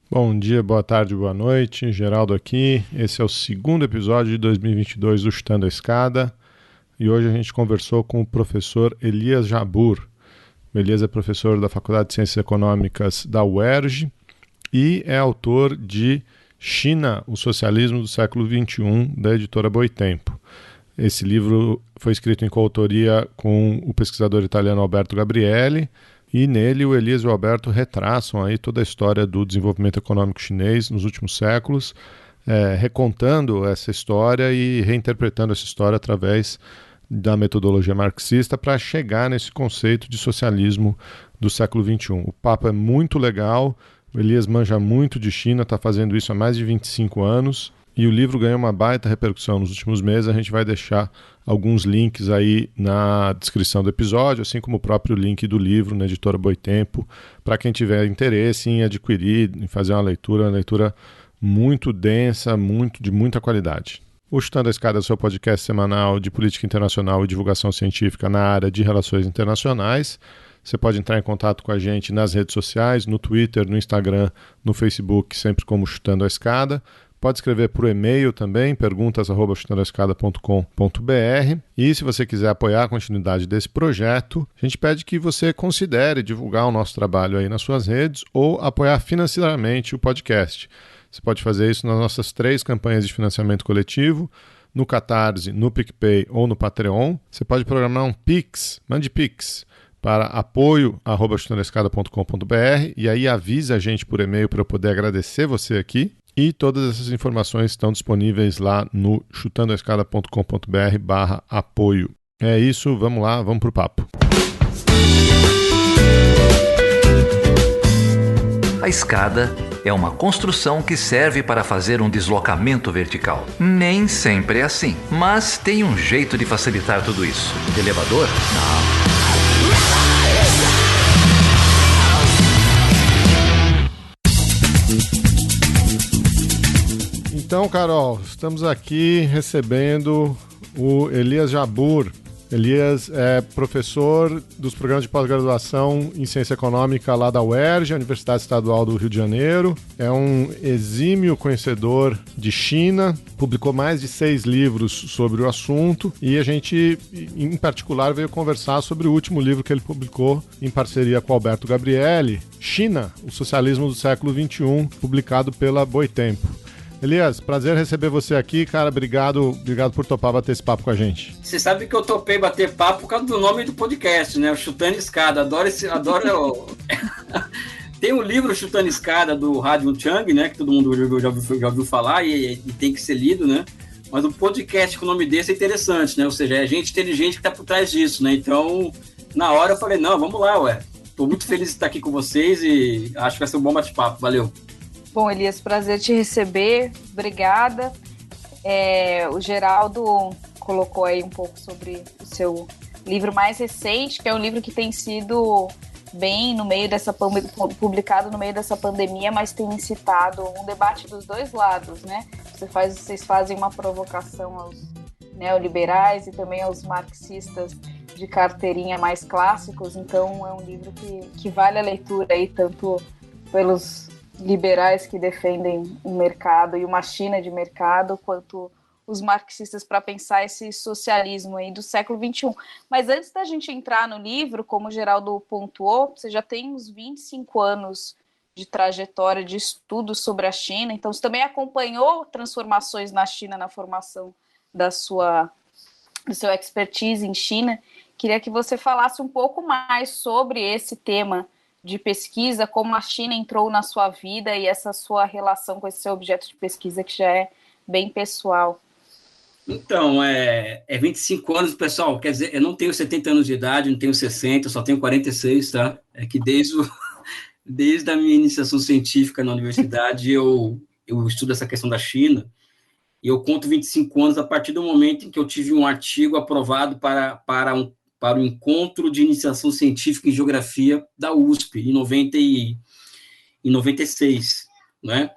Bom dia, boa tarde, boa noite. Geraldo aqui. Esse é o segundo episódio de 2022 do Chutando a Escada. E hoje a gente conversou com o professor Elias Jabbour. O Elias é professor da Faculdade de Ciências Econômicas da UERJ e é autor de China, o Socialismo do Século XXI, da editora Boitempo. Esse livro foi escrito em coautoria com o pesquisador italiano Alberto Gabrielli, e nele o Elias e o Alberto retraçam aí toda a história do desenvolvimento econômico chinês nos últimos séculos, recontando essa história e reinterpretando essa história através da metodologia marxista para chegar nesse conceito de socialismo do século XXI. O papo é muito legal, o Elias manja muito de China, está fazendo isso há mais de 25 anos, e o livro ganhou uma baita repercussão nos últimos meses. A gente vai deixar alguns links aí na descrição do episódio, assim como o próprio link do livro na editora Boitempo, para quem tiver interesse em adquirir, em fazer uma leitura muito densa, de muita qualidade. O Chutando a Escada é o seu podcast semanal de política internacional e divulgação científica na área de relações internacionais. Você pode entrar em contato com a gente nas redes sociais, no Twitter, no Instagram, no Facebook, sempre como Chutando a Escada. Pode escrever por e-mail também, perguntas@chutandoaescada.com.br. E se você quiser apoiar a continuidade desse projeto, a gente pede que você considere divulgar o nosso trabalho aí nas suas redes ou apoiar financeiramente o podcast. Você pode fazer isso nas nossas 3 campanhas de financiamento coletivo, no Catarse, no PicPay ou no Patreon. Você pode programar um Pix, mande Pix para apoio@chutandoaescada.com.br e aí avisa a gente por e-mail para eu poder agradecer você aqui. E todas essas informações estão disponíveis lá no chutandoaescada.com.br/apoio. É isso, vamos lá, vamos pro papo. A escada é uma construção que serve para fazer um deslocamento vertical. Nem sempre é assim, mas tem um jeito de facilitar tudo isso. Elevador? Não. Então, Carol, estamos aqui recebendo o Elias Jabbour. Elias é professor dos programas de pós-graduação em Ciência Econômica lá da UERJ, Universidade Estadual do Rio de Janeiro. É um exímio conhecedor de China, publicou mais de 6 livros sobre o assunto e a gente, em particular, veio conversar sobre o último livro que ele publicou em parceria com Alberto Gabrielli, China, o Socialismo do Século XXI, publicado pela Boitempo. Elias, prazer receber você aqui, cara. Obrigado por topar bater esse papo com a gente. Você sabe que eu topei bater papo por causa do nome do podcast, né? O Chutando Escada. Adoro. Tem um livro Chutando Escada do Hadi Chang, né? Que todo mundo já ouviu falar e tem que ser lido, né? Mas o podcast com o nome desse é interessante, né? Ou seja, é gente inteligente que está por trás disso, né? Então, na hora eu falei, não, vamos lá, ué. Tô muito feliz de estar aqui com vocês e acho que vai ser um bom bate-papo. Valeu. Bom, Elias, prazer te receber, obrigada. O Geraldo colocou aí um pouco sobre o seu livro mais recente, que é um livro que tem sido bem publicado no meio dessa pandemia, mas tem incitado um debate dos dois lados, né? Vocês fazem uma provocação aos neoliberais e também aos marxistas de carteirinha mais clássicos, então é um livro que vale a leitura aí, tanto pelos liberais que defendem um mercado e uma China de mercado, quanto os marxistas para pensar esse socialismo aí do século XXI. Mas antes da gente entrar no livro, como o Geraldo pontuou, você já tem uns 25 anos de trajetória de estudo sobre a China, então você também acompanhou transformações na China na formação do seu expertise em China. Queria que você falasse um pouco mais sobre esse tema de pesquisa, como a China entrou na sua vida e essa sua relação com esse seu objeto de pesquisa que já é bem pessoal. Então, 25 anos, pessoal, quer dizer, eu não tenho 70 anos de idade, não tenho 60, eu só tenho 46, tá? É que desde a minha iniciação científica na universidade eu estudo essa questão da China e eu conto 25 anos a partir do momento em que eu tive um artigo aprovado para o encontro de iniciação científica em geografia da USP, em 96, né?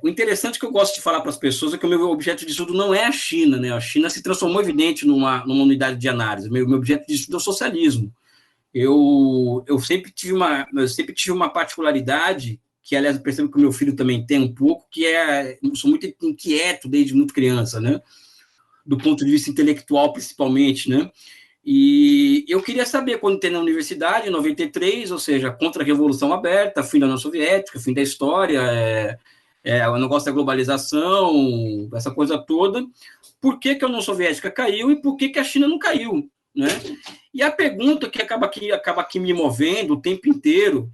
O interessante que eu gosto de falar para as pessoas é que o meu objeto de estudo não é a China, né? A China se transformou, evidente, numa unidade de análise. Meu objeto de estudo é o socialismo. Eu sempre tive uma particularidade que aliás eu percebo que o meu filho também tem um pouco, que eu sou muito inquieto desde muito criança, né? Do ponto de vista intelectual, principalmente, né? E eu queria saber, quando entrei na universidade, em 93, ou seja, contra a Revolução Aberta, fim da União Soviética, fim da história, o negócio da globalização, essa coisa toda, por que a União Soviética caiu e por que a China não caiu, né? E a pergunta que acaba aqui me movendo o tempo inteiro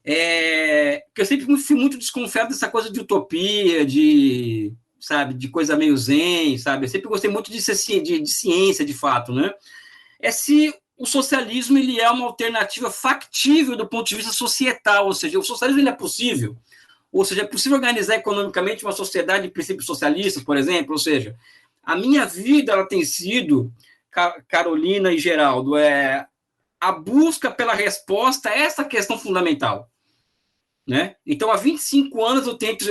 que eu sempre fui muito desconfiado dessa coisa de utopia, sabe, de coisa meio zen, sabe? Eu sempre gostei muito de ciência, de fato, né? Se o socialismo ele é uma alternativa factível do ponto de vista societal, ou seja, o socialismo ele é possível. Ou seja, é possível organizar economicamente uma sociedade de princípios socialistas, por exemplo. Ou seja, a minha vida ela tem sido, Carolina e Geraldo, a busca pela resposta a essa questão fundamental. Né? Então, há 25 anos eu tento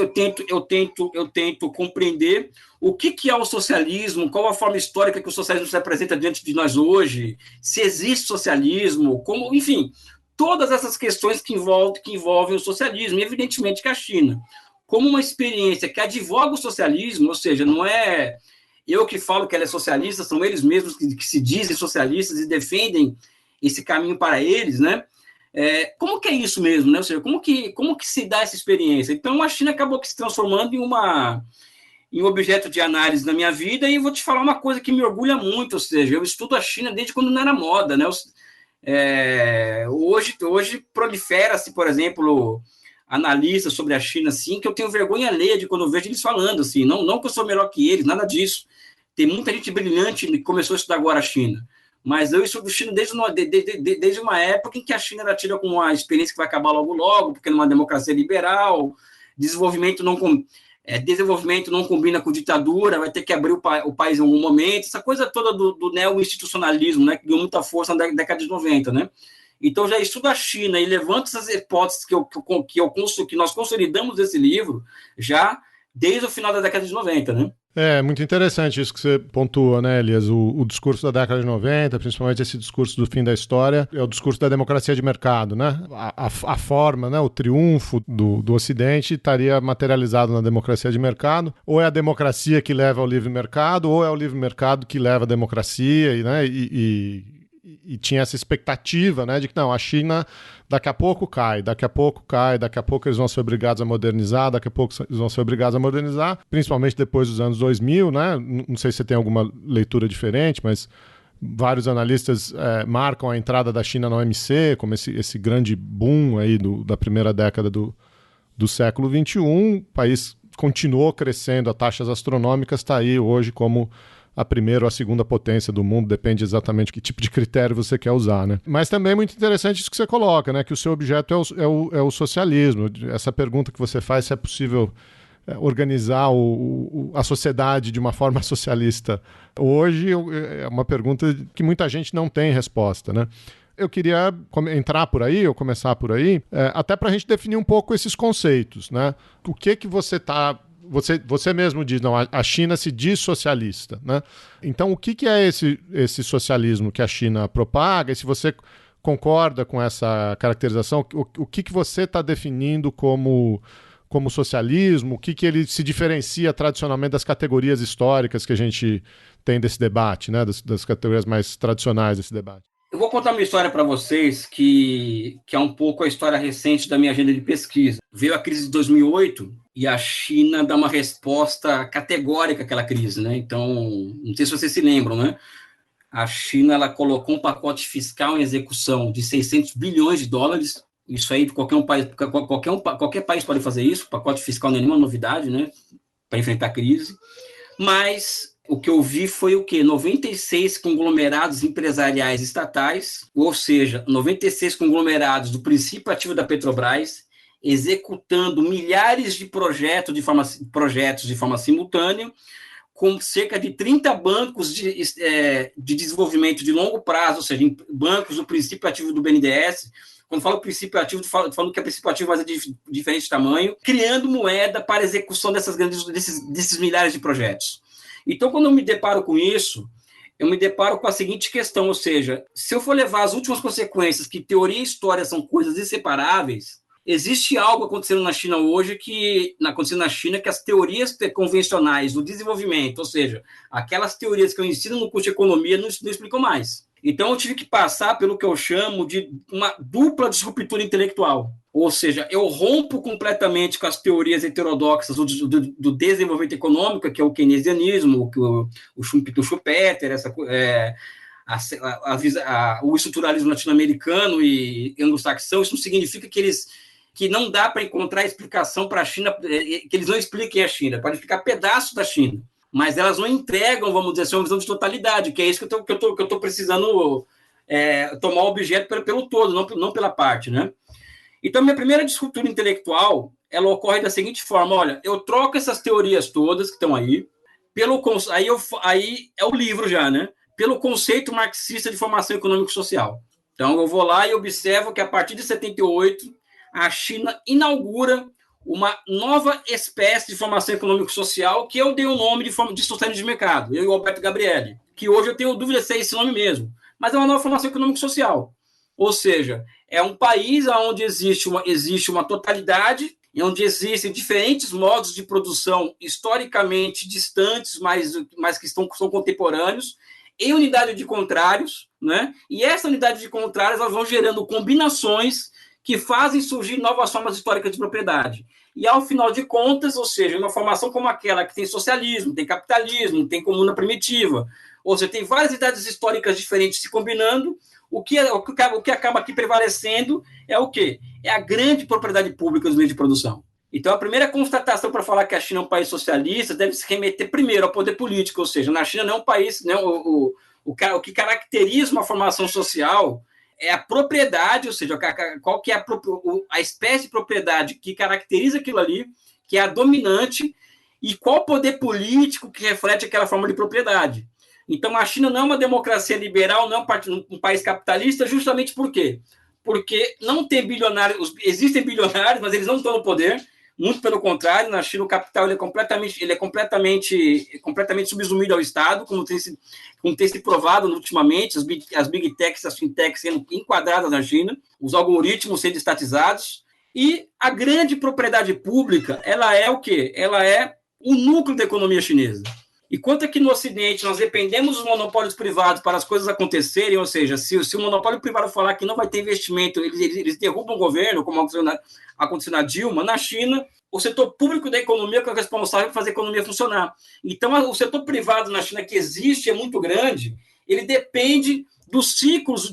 compreender o que é o socialismo, qual a forma histórica que o socialismo se apresenta diante de nós hoje, se existe socialismo, enfim, todas essas questões que envolvem o socialismo, e evidentemente que a China, como uma experiência que advoga o socialismo, ou seja, não é eu que falo que ela é socialista, são eles mesmos que se dizem socialistas e defendem esse caminho para eles, né? Como que é isso mesmo, né? Ou seja, como que se dá essa experiência? Então, a China acabou se transformando em um objeto de análise na minha vida, e eu vou te falar uma coisa que me orgulha muito, ou seja, eu estudo a China desde quando não era moda, né? Hoje prolifera-se, por exemplo, analistas sobre a China, assim, que eu tenho vergonha alheia de quando eu vejo eles falando, assim, não que eu sou melhor que eles, nada disso. Tem muita gente brilhante que começou a estudar agora a China. Mas eu estudo China desde uma época em que a China era tida como uma experiência que vai acabar logo, porque é uma democracia liberal, desenvolvimento não combina com ditadura, vai ter que abrir o país em algum momento, essa coisa toda do neo-institucionalismo, né, que ganhou muita força na década de 90, né? Então, já estudo a China e levanto essas hipóteses que nós consolidamos nesse livro já desde o final da década de 90, né? É muito interessante isso que você pontua, né, Elias? O discurso da década de 90, principalmente esse discurso do fim da história, é o discurso da democracia de mercado, né? A forma, né, o triunfo do Ocidente estaria materializado na democracia de mercado. Ou é a democracia que leva ao livre mercado, ou é o livre mercado que leva à democracia, né? E tinha essa expectativa, né, de que não, a China daqui a pouco cai, daqui a pouco eles vão ser obrigados a modernizar, principalmente depois dos anos 2000, né? Não sei se você tem alguma leitura diferente, mas vários analistas marcam a entrada da China na OMC como esse grande boom aí da primeira década do século XXI. O país continuou crescendo a taxas astronômicas, está aí hoje como a primeira ou a segunda potência do mundo, depende exatamente que tipo de critério você quer usar, né? Mas também é muito interessante isso que você coloca, né? Que o seu objeto é o socialismo. Essa pergunta que você faz, se é possível organizar a sociedade de uma forma socialista hoje, é uma pergunta que muita gente não tem resposta, né? Eu queria começar por aí, até para a gente definir um pouco esses conceitos, né? O que você está... Você mesmo diz, não, a China se diz socialista, né? Então, o que é esse socialismo que a China propaga? E se você concorda com essa caracterização, o que você está definindo como socialismo? O que ele se diferencia tradicionalmente das categorias históricas que a gente tem desse debate, né? Das categorias mais tradicionais desse debate? Eu vou contar uma história para vocês que é um pouco a história recente da minha agenda de pesquisa. Veio a crise de 2008 e a China dá uma resposta categórica àquela crise, né? Então, não sei se vocês se lembram, né? A China ela colocou um pacote fiscal em execução de 600 bilhões de dólares. Isso aí, qualquer país pode fazer isso. O pacote fiscal não é nenhuma novidade, né? Para enfrentar a crise. Mas o que eu vi foi o quê? 96 conglomerados empresariais estatais, ou seja, 96 conglomerados do princípio ativo da Petrobras, executando milhares de projetos de forma simultânea, com cerca de 30 bancos de desenvolvimento de longo prazo, ou seja, bancos do princípio ativo do BNDES. Quando falo princípio ativo, falando que é princípio ativo, mas é de diferente tamanho, criando moeda para execução desses milhares de projetos. Então, quando eu me deparo com isso, eu me deparo com a seguinte questão, ou seja, se eu for levar as últimas consequências, que teoria e história são coisas inseparáveis, existe algo acontecendo na China hoje que as teorias convencionais do desenvolvimento, ou seja, aquelas teorias que eu ensino no curso de economia não explicam mais. Então, eu tive que passar pelo que eu chamo de uma dupla disruptura intelectual. Ou seja, eu rompo completamente com as teorias heterodoxas do desenvolvimento econômico, que é o keynesianismo, o Schumpeter, o estruturalismo latino-americano e anglo-saxão. Isso não significa que não dá para encontrar explicação para a China, que eles não expliquem a China, podem explicar pedaços da China, mas elas não entregam, vamos dizer assim, uma visão de totalidade, que é isso que eu estou precisando tomar o objeto pelo todo, não pela parte, né? Então, minha primeira disruptura intelectual, ela ocorre da seguinte forma: olha, eu troco essas teorias todas que estão aí, aí é o livro já, né? Pelo conceito marxista de formação econômico-social. Então, eu vou lá e observo que, a partir de 78, a China inaugura uma nova espécie de formação econômico-social, que eu dei o nome de socialismo de mercado, eu e o Alberto Gabrielli, que hoje eu tenho dúvida se é esse nome mesmo, mas é uma nova formação econômico-social. Ou seja, é um país onde existe uma totalidade, onde existem diferentes modos de produção historicamente distantes, mas que são contemporâneos, em unidade de contrários, né? E essa unidade de contrários, elas vão gerando combinações que fazem surgir novas formas históricas de propriedade. E, ao final de contas, ou seja, uma formação como aquela que tem socialismo, tem capitalismo, tem comuna primitiva, ou seja, tem várias idades históricas diferentes se combinando, o que acaba aqui prevalecendo é o quê? É a grande propriedade pública dos meios de produção. Então, a primeira constatação para falar que a China é um país socialista deve se remeter primeiro ao poder político, ou seja, na China não é um país, né, o que caracteriza uma formação social é a propriedade, ou seja, qual que é a espécie de propriedade que caracteriza aquilo ali, que é a dominante, e qual o poder político que reflete aquela forma de propriedade. Então, a China não é uma democracia liberal, não é um país capitalista, justamente por quê? Porque não tem bilionários, existem bilionários, mas eles não estão no poder. Muito pelo contrário, na China o capital ele é completamente subsumido ao Estado, como tem se provado ultimamente, as big techs, as fintechs sendo enquadradas na China, os algoritmos sendo estatizados, e a grande propriedade pública, ela é o quê? Ela é o núcleo da economia chinesa. E quanto aqui no Ocidente nós dependemos dos monopólios privados para as coisas acontecerem, ou seja, se o monopólio privado falar que não vai ter investimento, eles derrubam o governo, como aconteceu na Dilma. Na China, o setor público da economia que é o responsável por fazer a economia funcionar. Então, o setor privado na China que existe é muito grande, ele depende dos ciclos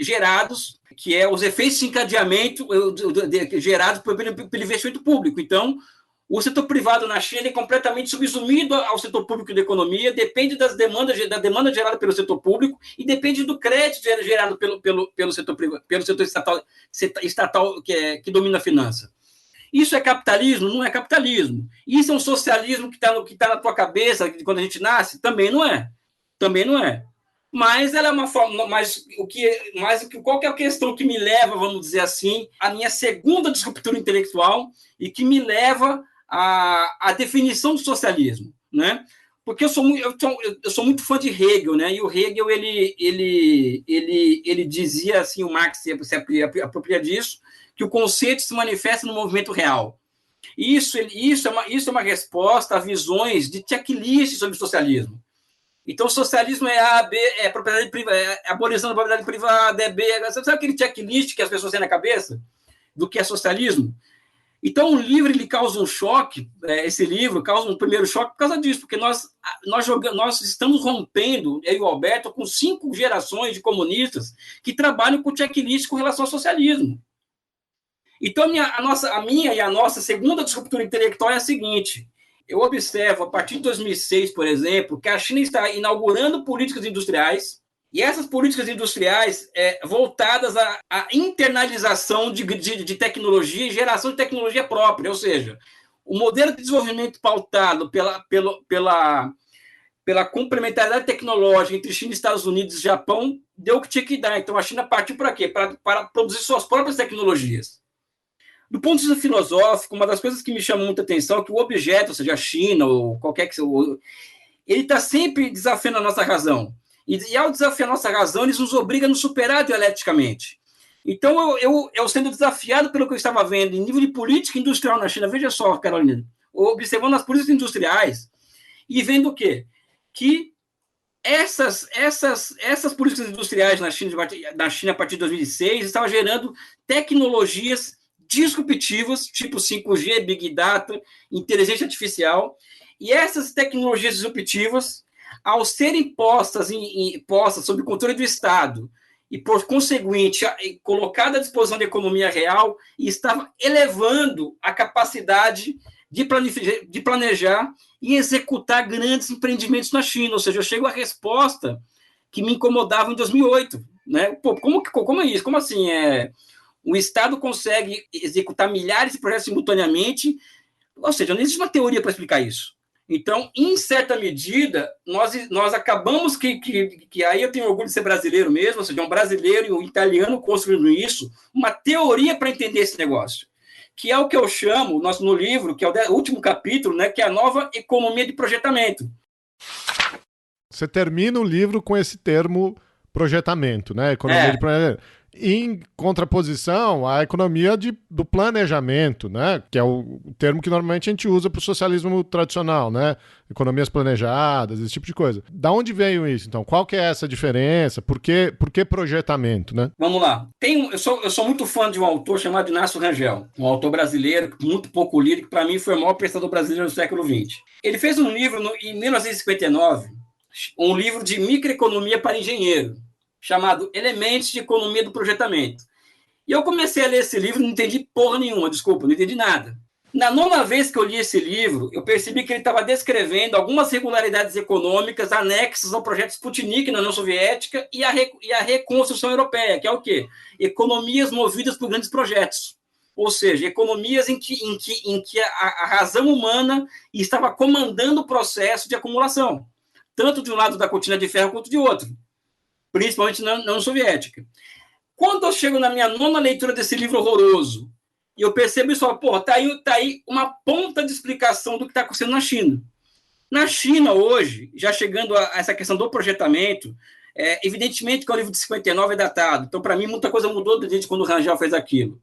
gerados, que é os efeitos de encadeamento gerados pelo investimento público. Então, o setor privado na China é completamente subsumido ao setor público da economia, depende da demanda gerada pelo setor público e depende do crédito gerado pelo setor estatal que domina a finança. Isso é capitalismo? Não é capitalismo. Isso é um socialismo que está na tua cabeça quando a gente nasce? Também não é. Também não é. Mas ela é uma forma. Qual que é a questão que me leva, vamos dizer assim, à minha segunda disruptura intelectual e que me leva a definição do socialismo, né? Porque eu sou muito fã de Hegel, né? E o Hegel ele dizia assim, o Marx se apropria disso, que o conceito se manifesta no movimento real. Isso é uma resposta a visões de checklist sobre o socialismo. Então, o socialismo é A, B, é propriedade privada, é abolição da propriedade privada, é B. Sabe aquele checklist que as pessoas têm na cabeça do que é socialismo? Então, o livro ele causa um choque, esse livro causa um primeiro choque por causa disso, porque nós estamos rompendo, eu e o Alberto, com 5 gerações de comunistas que trabalham com checklist com relação ao socialismo. Então, a minha e a nossa segunda disruptura intelectual é a seguinte: eu observo, a partir de 2006, por exemplo, que a China está inaugurando políticas industriais, e essas políticas industriais voltadas à internalização de tecnologia e geração de tecnologia própria, ou seja, o modelo de desenvolvimento pautado pela complementaridade tecnológica entre China, Estados Unidos e Japão deu o que tinha que dar. Então, a China partiu para quê? Para produzir suas próprias tecnologias. Do ponto de vista filosófico, uma das coisas que me chama muita atenção é que o objeto, ou seja, a China, ou qualquer que seja, ele está sempre desafiando a nossa razão. E ao desafiar a nossa razão, eles nos obrigam a nos superar dialeticamente. Então, eu sendo desafiado pelo que eu estava vendo em nível de política industrial na China, veja só, Carolina, observando as políticas industriais e vendo o quê? Que essas políticas industriais na China a partir de 2006 estavam gerando tecnologias disruptivas, tipo 5G, Big Data, inteligência artificial, e essas tecnologias disruptivas, ao serem postas sob o controle do Estado e, por conseguinte, colocada à disposição da economia real, e estava elevando a capacidade de planejar e executar grandes empreendimentos na China. Ou seja, eu chego à resposta que me incomodava em 2008. Né? Pô, como é isso? Como assim? O Estado consegue executar milhares de projetos simultaneamente? Ou seja, não existe uma teoria para explicar isso. Então, em certa medida, nós acabamos que aí eu tenho orgulho de ser brasileiro mesmo, ou seja, um brasileiro e um italiano construindo isso, uma teoria para entender esse negócio, que é o que eu chamo, no livro, que é o último capítulo, né, que é a nova economia de projetamento. Você termina o livro com esse termo projetamento, né? Economia de projetamento. Em contraposição à economia do planejamento, né? Que é o termo que normalmente a gente usa para o socialismo tradicional, né? Economias planejadas, esse tipo de coisa. Da onde veio isso, então? Qual que é essa diferença? Por que projetamento, né? Vamos lá. Eu sou muito fã de um autor chamado Inácio Rangel, um autor brasileiro, muito pouco lido, que para mim foi o maior pensador brasileiro do século XX. Ele fez um livro em 1959, um livro de microeconomia para engenheiro, chamado Elementos de Economia do Projetamento. E eu comecei a ler esse livro e não entendi porra nenhuma, desculpa, não entendi nada. Na 9ª vez que eu li esse livro, eu percebi que ele estava descrevendo algumas regularidades econômicas anexas ao projeto Sputnik na União Soviética e a reconstrução europeia, que é o quê? Economias movidas por grandes projetos. Ou seja, economias em que a razão humana estava comandando o processo de acumulação, tanto de um lado da cortina de ferro quanto de outro, principalmente na União Soviética. Quando eu chego na minha 9ª leitura desse livro horroroso, e eu percebo isso, tá aí uma ponta de explicação do que está acontecendo na China. Na China, hoje, já chegando a essa questão do projetamento, evidentemente que o livro de 59 é datado, então, para mim, muita coisa mudou desde quando o Rangel fez aquilo.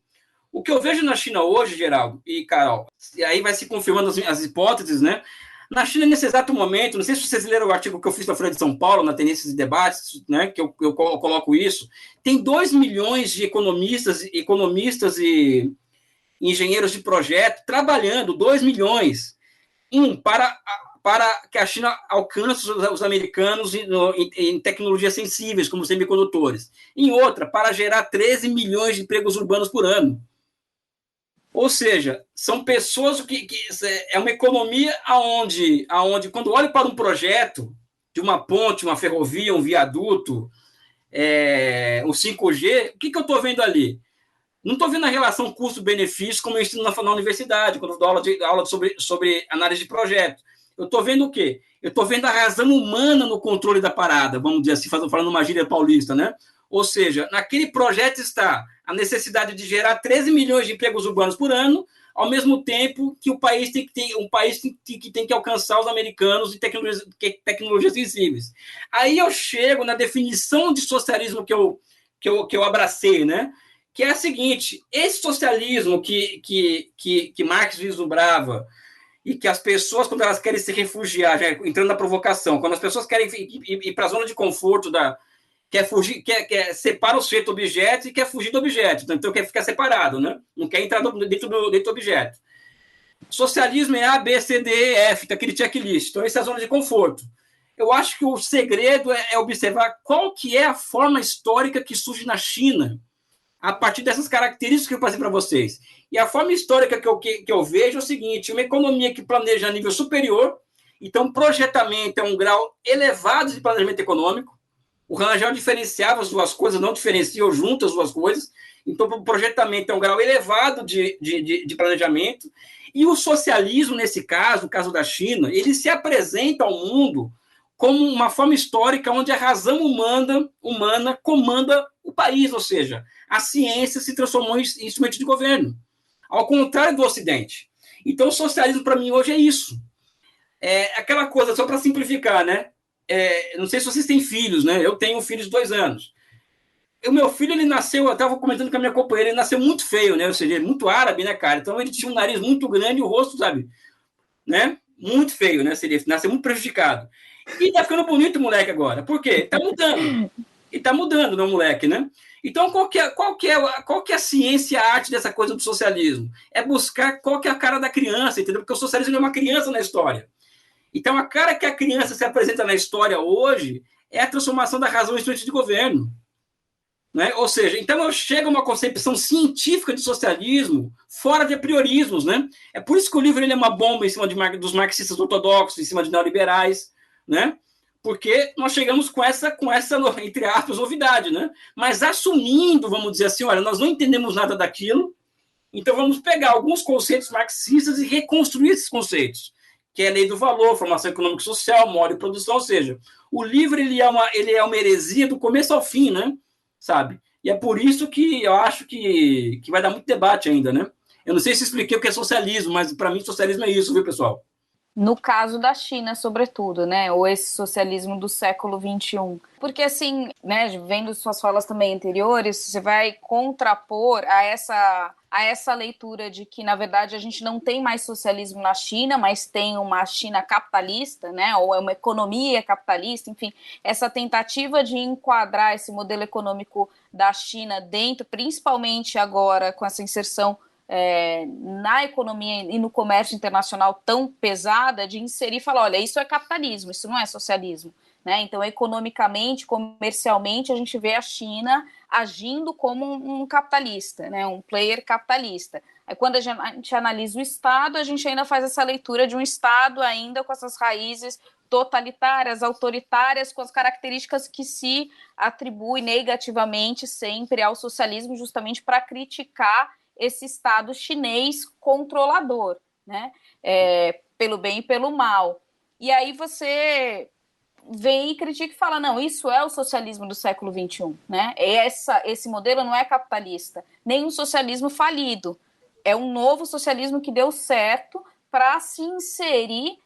O que eu vejo na China hoje, Geraldo e Carol, e aí vai se confirmando as hipóteses, né? Na China, nesse exato momento, não sei se vocês leram o artigo que eu fiz na Folha de São Paulo, na Tendências e Debates, né, que eu coloco isso, tem 2 milhões de economistas e engenheiros de projeto trabalhando, 2 milhões, para que a China alcance os americanos em tecnologias sensíveis, como semicondutores. Em outra, para gerar 13 milhões de empregos urbanos por ano. Ou seja, são pessoas que é uma economia onde, quando olho para um projeto de uma ponte, uma ferrovia, um viaduto, o 5G, o que eu estou vendo ali? Não estou vendo a relação custo-benefício como eu ensino na universidade, quando eu dou aula sobre análise de projeto. Eu estou vendo o quê? Eu estou vendo a razão humana no controle da parada, vamos dizer assim, falando uma gíria paulista, né? Ou seja, naquele projeto está a necessidade de gerar 13 milhões de empregos urbanos por ano, ao mesmo tempo que o país tem que alcançar os americanos em tecnologias sensíveis. Aí eu chego na definição de socialismo que eu abracei, né? Que é a seguinte: esse socialismo que Marx vislumbrava, e que as pessoas, quando elas querem se refugiar, já entrando na provocação, quando as pessoas querem ir para a zona de conforto quer fugir, quer separa o sujeito do objeto e quer fugir do objeto. Então, quer ficar separado, né? Não quer entrar dentro do objeto. Socialismo é A, B, C, D, E, F, daquele checklist. Então, essa é a zona de conforto. Eu acho que o segredo é observar qual que é a forma histórica que surge na China a partir dessas características que eu passei para vocês. E a forma histórica que eu vejo é o seguinte: uma economia que planeja a nível superior, então projetamento é um grau elevado de planejamento econômico. O Rangel diferenciava as duas coisas, não diferenciou junto as duas coisas. Então, o projetamento é um grau elevado de planejamento. E o socialismo, nesse caso, o caso da China, ele se apresenta ao mundo como uma forma histórica onde a razão humana comanda o país, ou seja, a ciência se transformou em instrumento de governo, ao contrário do Ocidente. Então, o socialismo, para mim, hoje é isso. É aquela coisa, só para simplificar, né? Não sei se vocês têm filhos, né? Eu tenho um filho de 2 anos. o meu filho, ele nasceu, eu estava comentando com a minha companheira, ele nasceu muito feio, né? Ou seja, muito árabe, né, cara? Então ele tinha um nariz muito grande e o rosto, sabe, né? Muito feio, né? Ele nasceu muito prejudicado. E tá ficando bonito o moleque agora. Por quê? Tá mudando. E tá mudando, né, moleque, né? Então, qual que é a ciência e a arte dessa coisa do socialismo? É buscar qual que é a cara da criança, entendeu? Porque o socialismo é uma criança na história. Então, a cara que a criança se apresenta na história hoje é a transformação da razão em instrumento de governo. Né? Ou seja, então eu chego a uma concepção científica de socialismo fora de apriorismos. Né? É por isso que o livro ele é uma bomba em cima dos marxistas ortodoxos, em cima de neoliberais, né? Porque nós chegamos com essa, entre aspas, novidade. Né? Mas assumindo, vamos dizer assim, olha, nós não entendemos nada daquilo, então vamos pegar alguns conceitos marxistas e reconstruir esses conceitos, que é a lei do valor, formação econômica e social, modo de produção, ou seja, o livro ele é uma heresia do começo ao fim, né? Sabe? E é por isso que eu acho que vai dar muito debate ainda, né? Eu não sei se expliquei o que é socialismo, mas para mim socialismo é isso, viu, pessoal? No caso da China, sobretudo, né? Ou esse socialismo do século XXI. Porque, assim, né, vendo suas falas também anteriores, você vai contrapor a essa leitura de que, na verdade, a gente não tem mais socialismo na China, mas tem uma China capitalista, né? Ou é uma economia capitalista, enfim. Essa tentativa de enquadrar esse modelo econômico da China dentro, principalmente agora com essa inserção na economia e no comércio internacional tão pesada, de inserir e falar, olha, isso é capitalismo, isso não é socialismo. Né? Então, economicamente, comercialmente, a gente vê a China agindo como um capitalista, né? Um player capitalista. Aí, quando a gente analisa o Estado, a gente ainda faz essa leitura de um Estado ainda com essas raízes totalitárias, autoritárias, com as características que se atribuem negativamente sempre ao socialismo, justamente para criticar esse Estado chinês controlador, né? Pelo bem e pelo mal. E aí você vem e critica e fala, não, isso é o socialismo do século XXI, né? Esse modelo não é capitalista, nem um socialismo falido. É um novo socialismo que deu certo para se inserir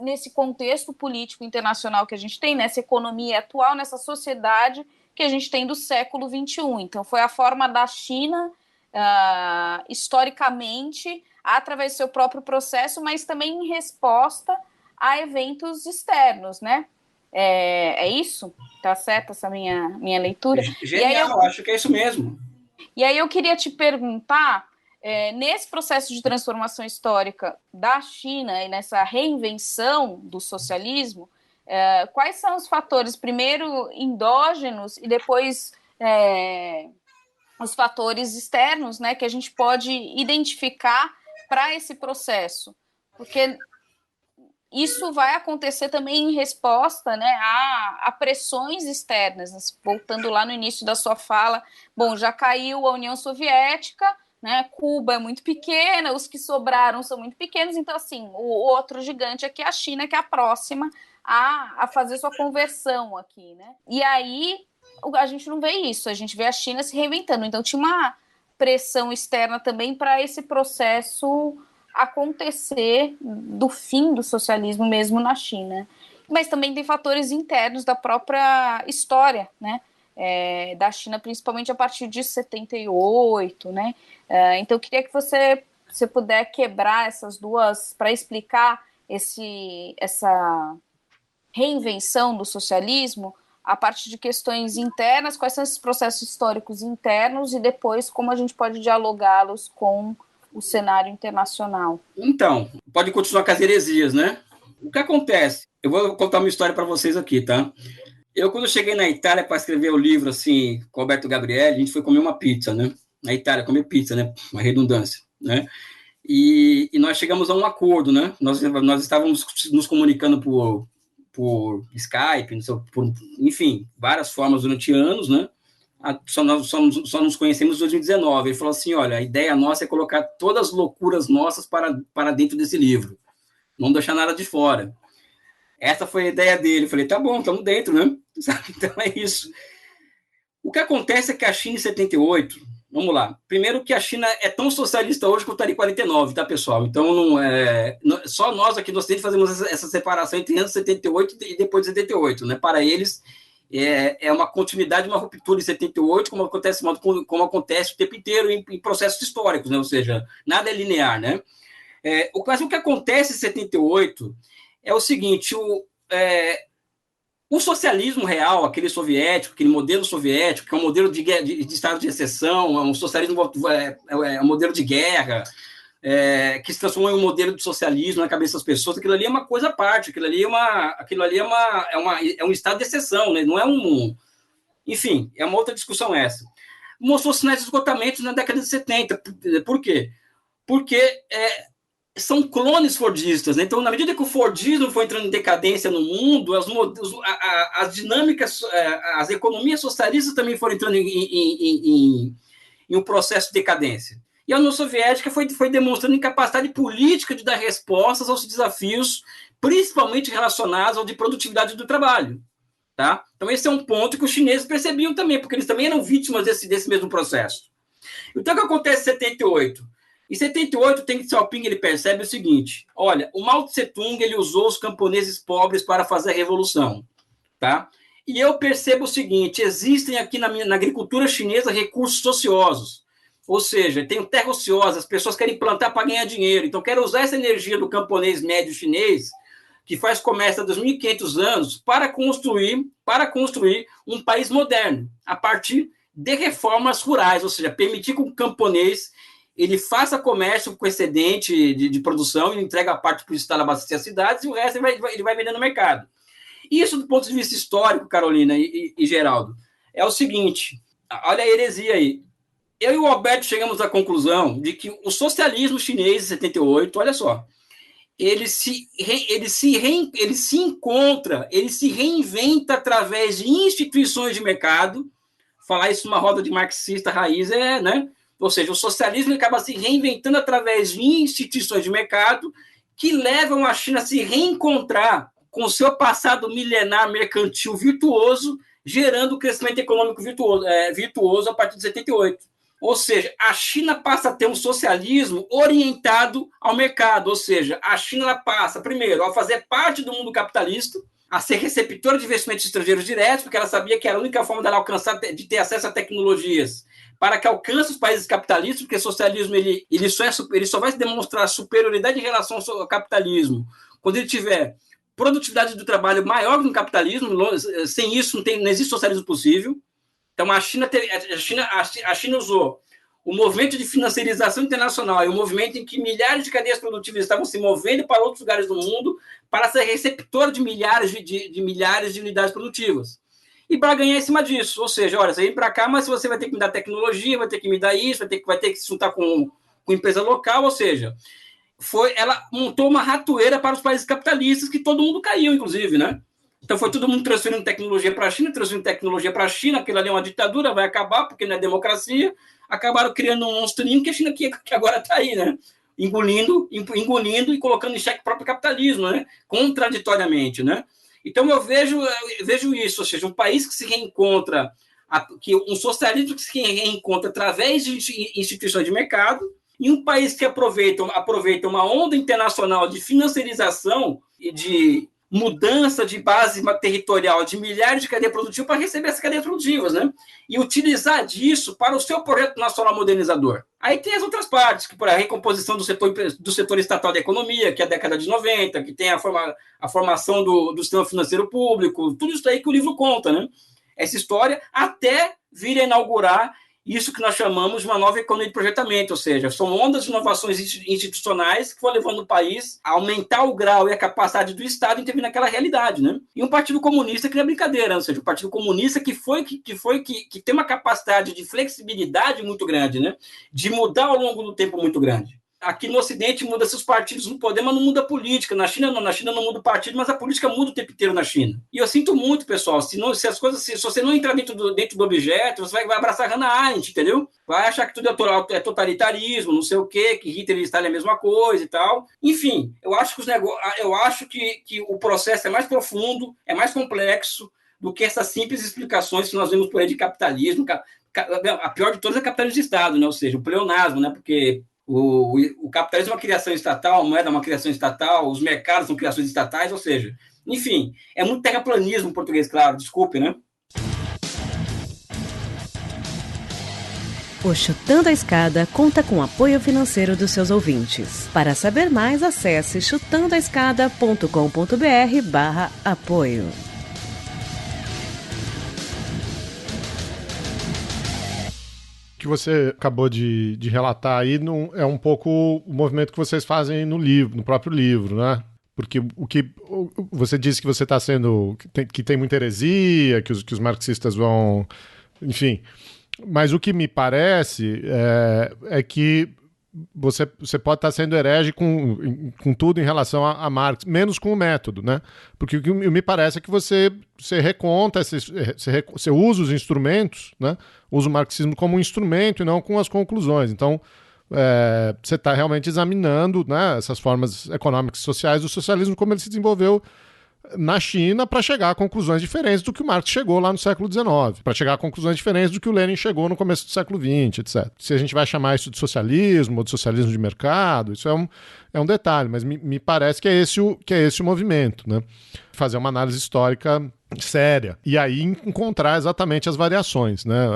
nesse contexto político internacional que a gente tem, nessa economia atual, nessa sociedade que a gente tem do século XXI. Então, foi a forma da China, historicamente, através do seu próprio processo, mas também em resposta a eventos externos, né? É isso? Tá certa essa minha leitura? Genial, acho que é isso mesmo. E aí eu queria te perguntar, nesse processo de transformação histórica da China e nessa reinvenção do socialismo, quais são os fatores, primeiro endógenos e depois os fatores externos, né, que a gente pode identificar para esse processo? Porque isso vai acontecer também em resposta, né, a pressões externas. Voltando lá no início da sua fala, bom, já caiu a União Soviética, né, Cuba é muito pequena, os que sobraram são muito pequenos, então, assim, o outro gigante aqui é a China, que é a próxima a fazer sua conversão aqui, né? E aí a gente não vê isso, a gente vê a China se reinventando. Então tinha uma pressão externa também para esse processo acontecer do fim do socialismo mesmo na China. Mas também tem fatores internos da própria história, né? Da China, principalmente a partir de 78, né? Então eu queria que você puder quebrar essas duas para explicar essa reinvenção do socialismo a partir de questões internas, quais são esses processos históricos internos e depois como a gente pode dialogá-los com o cenário internacional. Então, pode continuar com as heresias, né? O que acontece? Eu vou contar uma história para vocês aqui, tá? Eu, quando cheguei na Itália para escrever o livro, assim, com o Alberto Gabrielli, a gente foi comer uma pizza, né? Na Itália, comer pizza, né? Uma redundância, né? E nós chegamos a um acordo, né? Nós estávamos nos comunicando por Skype, enfim, várias formas durante anos, né? Só nos conhecemos em 2019. Ele falou assim, olha, a ideia nossa é colocar todas as loucuras nossas para dentro desse livro. Não deixar nada de fora. Essa foi a ideia dele. Eu falei, tá bom, estamos dentro, né? Então é isso. O que acontece é que a China em 78, vamos lá, primeiro que a China é tão socialista hoje quanto era em 49, tá, pessoal? Então, só nós aqui no Ocidente fazemos essa separação entre anos 78 e depois de 78, né? Para eles, é uma continuidade, uma ruptura em 78, como acontece o tempo inteiro em processos históricos, né? Ou seja, nada é linear, né? Mas o que acontece em 78 é o seguinte, o socialismo real, aquele soviético, aquele modelo soviético, que é um modelo de estado de exceção, é um socialismo, um modelo de guerra, que se transformou em um modelo de socialismo na cabeça das pessoas, aquilo ali é uma coisa à parte, aquilo ali é um estado de exceção, né? Não é um... Enfim, é uma outra discussão essa. Mostrou sinais de esgotamento na década de 70. Por quê? Porque são clones fordistas, né? Então, na medida que o fordismo foi entrando em decadência no mundo, as dinâmicas, as economias socialistas também foram entrando em um processo de decadência. E a União Soviética foi demonstrando incapacidade política de dar respostas aos desafios, principalmente relacionados ao de produtividade do trabalho. Tá? Então, esse é um ponto que os chineses percebiam também, porque eles também eram vítimas desse mesmo processo. Então, o que acontece em 78? Em 78, o Deng Xiaoping ele percebe o seguinte: olha, o Mao Tse-tung ele usou os camponeses pobres para fazer a revolução. Tá? E eu percebo o seguinte: existem aqui na agricultura chinesa recursos ociosos. Ou seja, tem terra ociosa, as pessoas querem plantar para ganhar dinheiro. Então, quero usar essa energia do camponês médio chinês, que faz comércio há 2.500 anos, para construir um país moderno, a partir de reformas rurais, ou seja, permitir que o camponês ele faça comércio com excedente de produção, ele entrega a parte para o Estado abastecer as cidades, e o resto ele vai vender no mercado. Isso, do ponto de vista histórico, Carolina e Geraldo, é o seguinte: olha a heresia aí. Eu e o Alberto chegamos à conclusão de que o socialismo chinês, em 78, olha só, ele se reinventa através de instituições de mercado. Falar isso numa roda de marxista raiz né? Ou seja, o socialismo acaba se reinventando através de instituições de mercado que levam a China a se reencontrar com o seu passado milenar mercantil virtuoso, gerando o crescimento econômico virtuoso a partir de 78. Ou seja, a China passa a ter um socialismo orientado ao mercado, ou seja, a China ela passa, primeiro, a fazer parte do mundo capitalista, a ser receptora de investimentos estrangeiros diretos, porque ela sabia que era a única forma dela alcançar, de ter acesso a tecnologias para que alcance os países capitalistas, porque o socialismo ele só vai demonstrar superioridade em relação ao capitalismo quando ele tiver produtividade do trabalho maior que no capitalismo. Sem isso não existe socialismo possível. Então, a China usou o movimento de financiarização internacional e o movimento em que milhares de cadeias produtivas estavam se movendo para outros lugares do mundo para ser receptor de milhares de unidades produtivas. E para ganhar em cima disso, ou seja, olha, você vem para cá, mas você vai ter que me dar tecnologia, vai ter que me dar isso, vai ter que se juntar com empresa local, ou seja, ela montou uma ratoeira para os países capitalistas que todo mundo caiu, inclusive, né? Então, foi todo mundo transferindo tecnologia para a China, aquilo ali é uma ditadura, vai acabar, porque não é democracia. Acabaram criando um monstrinho que a China que agora está aí, né? Engolindo e colocando em xeque o próprio capitalismo, né? Contraditoriamente, né? Então, eu vejo isso, ou seja, um país que se reencontra, um socialismo que se reencontra através de instituições de mercado, e um país que aproveita uma onda internacional de financiarização e de mudança de base territorial de milhares de cadeias produtivas para receber essas cadeias produtivas, né? E utilizar disso para o seu projeto nacional modernizador. Aí tem as outras partes, que por a recomposição do setor estatal da economia, que é a década de 90, que tem a formação do sistema financeiro público, tudo isso aí que o livro conta, né? Essa história até vir a inaugurar isso que nós chamamos de uma nova economia de projetamento, ou seja, são ondas de inovações institucionais que vão levando o país a aumentar o grau e a capacidade do Estado em intervir naquela realidade, né? E um partido comunista que não é brincadeira, ou seja, um partido comunista que tem uma capacidade de flexibilidade muito grande, né? De mudar ao longo do tempo muito grande. Aqui no Ocidente muda-se os partidos no poder, mas não muda a política. Na China não. Na China não muda o partido, mas a política muda o tempo inteiro na China. E eu sinto muito, pessoal, se você não entrar dentro do objeto, você vai abraçar Hannah Arendt, entendeu? Vai achar que tudo é totalitarismo, não sei o quê, que Hitler e Stalin é a mesma coisa e tal. Enfim, eu acho que o processo é mais profundo, é mais complexo do que essas simples explicações que nós vemos por aí de capitalismo. A pior de todas é o capitalismo de Estado, né? Ou seja, o pleonasmo, né? Porque o capitalismo é uma criação estatal, a moeda é uma criação estatal, os mercados são criações estatais, ou seja, enfim, é muito terraplanismo em português, claro, desculpe, né? O Chutando a Escada conta com apoio financeiro dos seus ouvintes. Para saber mais, acesse chutandoaescada.com.br/apoio. O que você acabou de relatar aí é um pouco o movimento que vocês fazem no livro, no próprio livro, né? Porque o que você disse que você está sendo... que tem muita heresia, que os marxistas vão... Enfim... Mas o que me parece é que você pode estar sendo herege com tudo em relação a Marx, menos com o método, né? Porque o que me parece é que você reconta, você usa os instrumentos, né? Usa o marxismo como um instrumento e não com as conclusões. Então, você está realmente examinando, né, essas formas econômicas e sociais do socialismo, como ele se desenvolveu na China, para chegar a conclusões diferentes do que o Marx chegou lá no século XIX, para chegar a conclusões diferentes do que o Lenin chegou no começo do século XX, etc. Se a gente vai chamar isso de socialismo ou de socialismo de mercado, isso é um detalhe, mas me parece que é esse o movimento, né? Fazer uma análise histórica séria e aí encontrar exatamente as variações, né?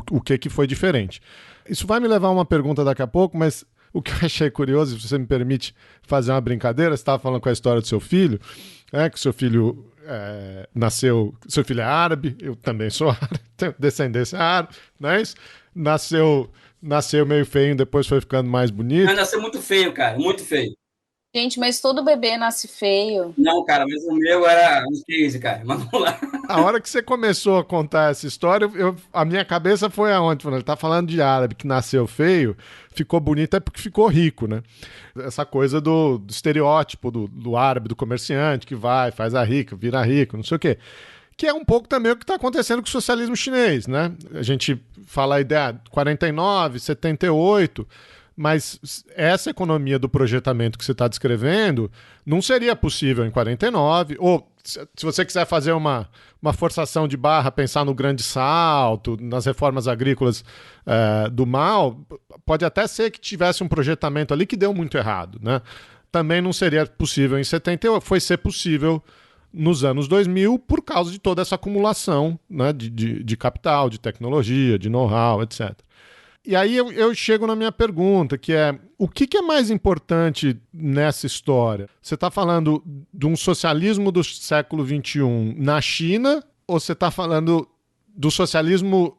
O que foi diferente. Isso vai me levar a uma pergunta daqui a pouco, mas o que eu achei curioso, se você me permite fazer uma brincadeira, você estava falando com a história do seu filho, que seu filho nasceu... Seu filho é árabe, eu também sou árabe, tenho descendência árabe, não é isso? Nasceu meio feio, depois foi ficando mais bonito. Nasceu muito feio, cara, muito feio. Gente, mas todo bebê nasce feio. Não, cara, mas o meu era uns 15, cara, mas vamos lá. A hora que você começou a contar essa história, a minha cabeça foi aonde? Ele tá falando de árabe que nasceu feio, ficou bonito é porque ficou rico, né? Essa coisa do estereótipo do árabe, do comerciante que vai, faz a rica, vira rico, não sei o quê. Que é um pouco também o que está acontecendo com o socialismo chinês, né? A gente fala a ideia 49, 78... Mas essa economia do projetamento que você está descrevendo não seria possível em 49, ou se você quiser fazer uma forçação de barra, pensar no grande salto, nas reformas agrícolas do Mao, pode até ser que tivesse um projetamento ali que deu muito errado, né? Também não seria possível em 78, foi ser possível nos anos 2000 por causa de toda essa acumulação, né, de capital, de tecnologia, de know-how, etc. E aí eu chego na minha pergunta, que é, o que é mais importante nessa história? Você está falando de um socialismo do século XXI na China, ou você está falando do socialismo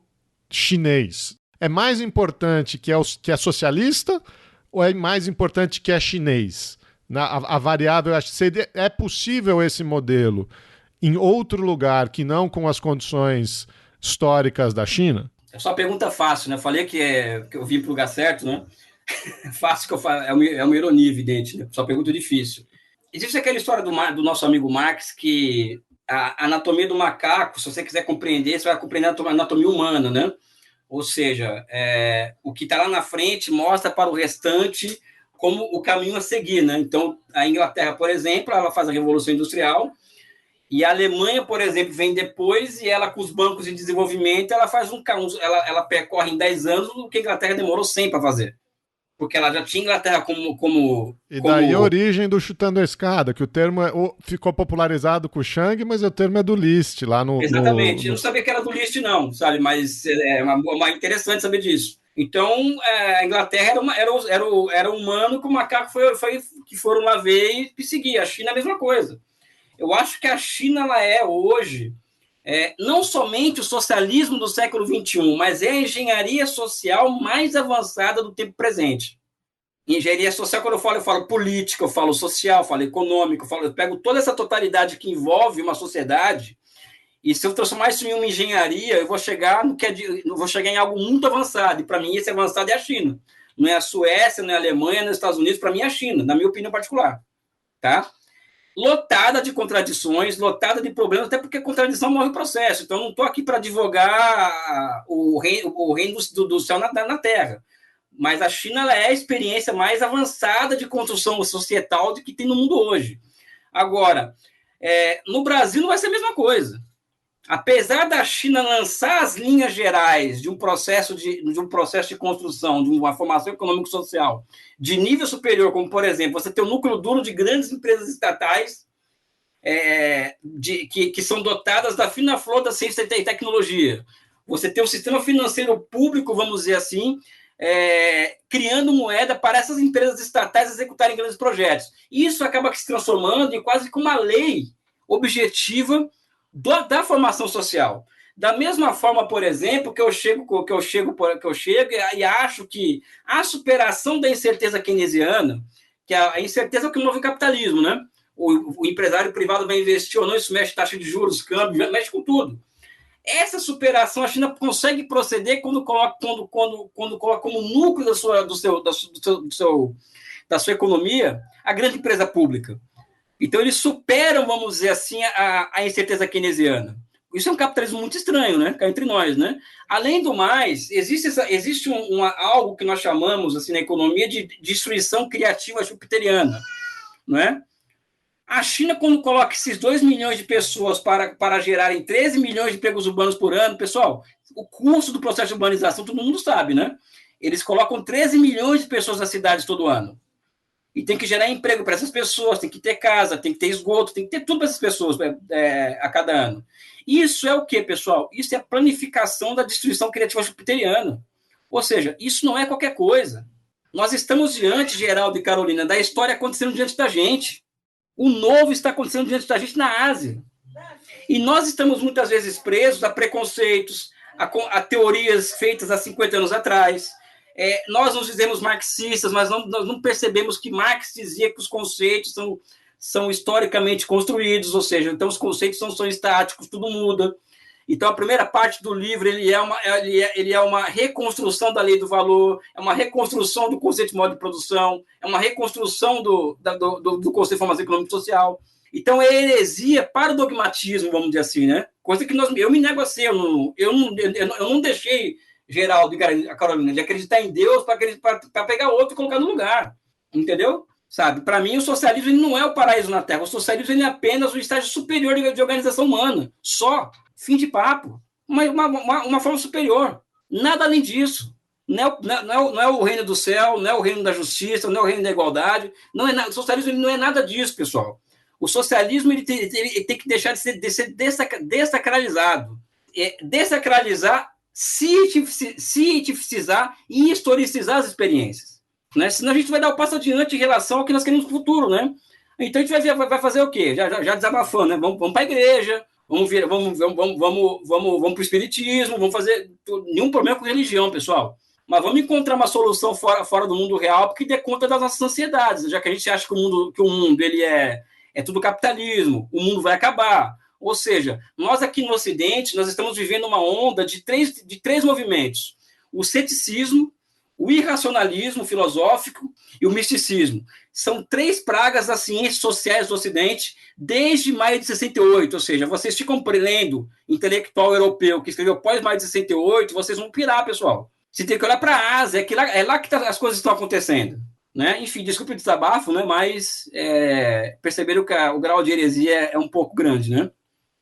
chinês? É mais importante que é socialista, ou é mais importante que é chinês? A variável, é possível esse modelo em outro lugar que não com as condições históricas da China? É só uma pergunta fácil, né? Falei que eu vim para o lugar certo, né? Fácil que eu falo, é uma ironia evidente, né? Só pergunta difícil. Existe aquela história do nosso amigo Marx que a anatomia do macaco, se você quiser compreender, você vai compreender a anatomia humana, né? Ou seja, o que está lá na frente mostra para o restante como o caminho a seguir, né? Então, a Inglaterra, por exemplo, ela faz a Revolução Industrial. E a Alemanha, por exemplo, vem depois e ela, com os bancos de desenvolvimento, ela faz ela percorre em 10 anos o que a Inglaterra demorou 100 para fazer. Porque ela já tinha Inglaterra como... E daí a origem do Chutando a Escada, que o termo ficou popularizado com o Chang, mas o termo é do List, lá no... Exatamente, eu não sabia que era do List não, sabe? Mas é uma interessante saber disso. Então, a Inglaterra era humano que o macaco que foram lá ver e perseguir. A China é a mesma coisa. Eu acho que a China ela é hoje não somente o socialismo do século XXI, mas é a engenharia social mais avançada do tempo presente. Engenharia social, quando eu falo política, eu falo social, eu falo econômico, eu pego toda essa totalidade que envolve uma sociedade, e se eu transformar isso em uma engenharia, eu vou chegar em algo muito avançado, e para mim esse avançado é a China. Não é a Suécia, não é a Alemanha, não é os Estados Unidos, para mim é a China, na minha opinião particular. Tá? Lotada de contradições, lotada de problemas, até porque a contradição morre o processo. Então, eu não estou aqui para advogar o reino do céu na Terra. Mas a China ela é a experiência mais avançada de construção societal que tem no mundo hoje. Agora, no Brasil não vai ser a mesma coisa. Apesar da China lançar as linhas gerais de um processo de construção, de uma formação econômico-social de nível superior, como, por exemplo, você tem um núcleo duro de grandes empresas estatais que são dotadas da fina flor da ciência e tecnologia. Você tem um sistema financeiro público, vamos dizer assim, criando moeda para essas empresas estatais executarem grandes projetos. Isso acaba se transformando em quase que uma lei objetiva da formação social. Da mesma forma, por exemplo, que eu chego e acho que a superação da incerteza keynesiana, que a incerteza que move o capitalismo, né? O empresário privado vai investir ou não, isso mexe taxa de juros, câmbio, mexe com tudo. Essa superação a China consegue proceder quando coloca como núcleo da sua economia a grande empresa pública. Então, eles superam, vamos dizer assim, a incerteza keynesiana. Isso é um capitalismo muito estranho, né? Cá entre nós, né? Além do mais, existe algo que nós chamamos assim, na economia de destruição criativa jupiteriana, não é? A China, quando coloca esses 2 milhões de pessoas para gerarem 13 milhões de empregos urbanos por ano, pessoal, o custo do processo de urbanização todo mundo sabe, né? Eles colocam 13 milhões de pessoas nas cidades todo ano. E tem que gerar emprego para essas pessoas, tem que ter casa, tem que ter esgoto, tem que ter tudo para essas pessoas a cada ano. Isso é o quê, pessoal? Isso é a planificação da destruição criativa jupiteriana. Ou seja, isso não é qualquer coisa. Nós estamos diante, Geraldo e Carolina, da história acontecendo diante da gente. O novo está acontecendo diante da gente na Ásia. E nós estamos muitas vezes presos a preconceitos, a teorias feitas há 50 anos atrás. Nós nos dizemos marxistas, mas nós não percebemos que Marx dizia que os conceitos são historicamente construídos, ou seja, então os conceitos são estáticos, tudo muda. Então, a primeira parte do livro ele é uma reconstrução da lei do valor, é uma reconstrução do conceito de modo de produção, é uma reconstrução do conceito de formação econômica e social. Então, é heresia para o dogmatismo, vamos dizer assim, né? Coisa que eu me nego a ser, eu não deixei Geraldo e a Carolina de acreditar em Deus para pegar outro e colocar no lugar, entendeu? Sabe? Para mim, o socialismo ele não é o paraíso na Terra, o socialismo ele é apenas o estágio superior de organização humana, só. Fim de papo. Uma forma superior. Nada além disso. Não é o reino do céu, não é o reino da justiça, não é o reino da igualdade. O socialismo ele não é nada disso, pessoal. O socialismo ele tem que deixar de ser desacralizado. Desacralizar, cientificizar e historicizar as experiências. Né? Senão a gente vai dar o passo adiante em relação ao que nós queremos no futuro. Né? Então a gente vai fazer o quê? Já desabafando, né? Vamos para a igreja. Vamos para o espiritismo, vamos fazer nenhum problema com religião, pessoal. Mas vamos encontrar uma solução fora do mundo real que dê conta das nossas ansiedades, já que a gente acha que o mundo ele é tudo capitalismo, o mundo vai acabar. Ou seja, nós aqui no Ocidente, nós estamos vivendo uma onda de três movimentos. O ceticismo, o irracionalismo filosófico e o misticismo. São 3 pragas das ciências sociais do Ocidente desde maio de 68, ou seja, vocês ficam lendo intelectual europeu que escreveu pós-maio de 68, vocês vão pirar, pessoal. Você tem que olhar para a Ásia, é lá que as coisas estão acontecendo. Né? Enfim, desculpe o desabafo, né? Mas perceberam que o grau de heresia é um pouco grande, né?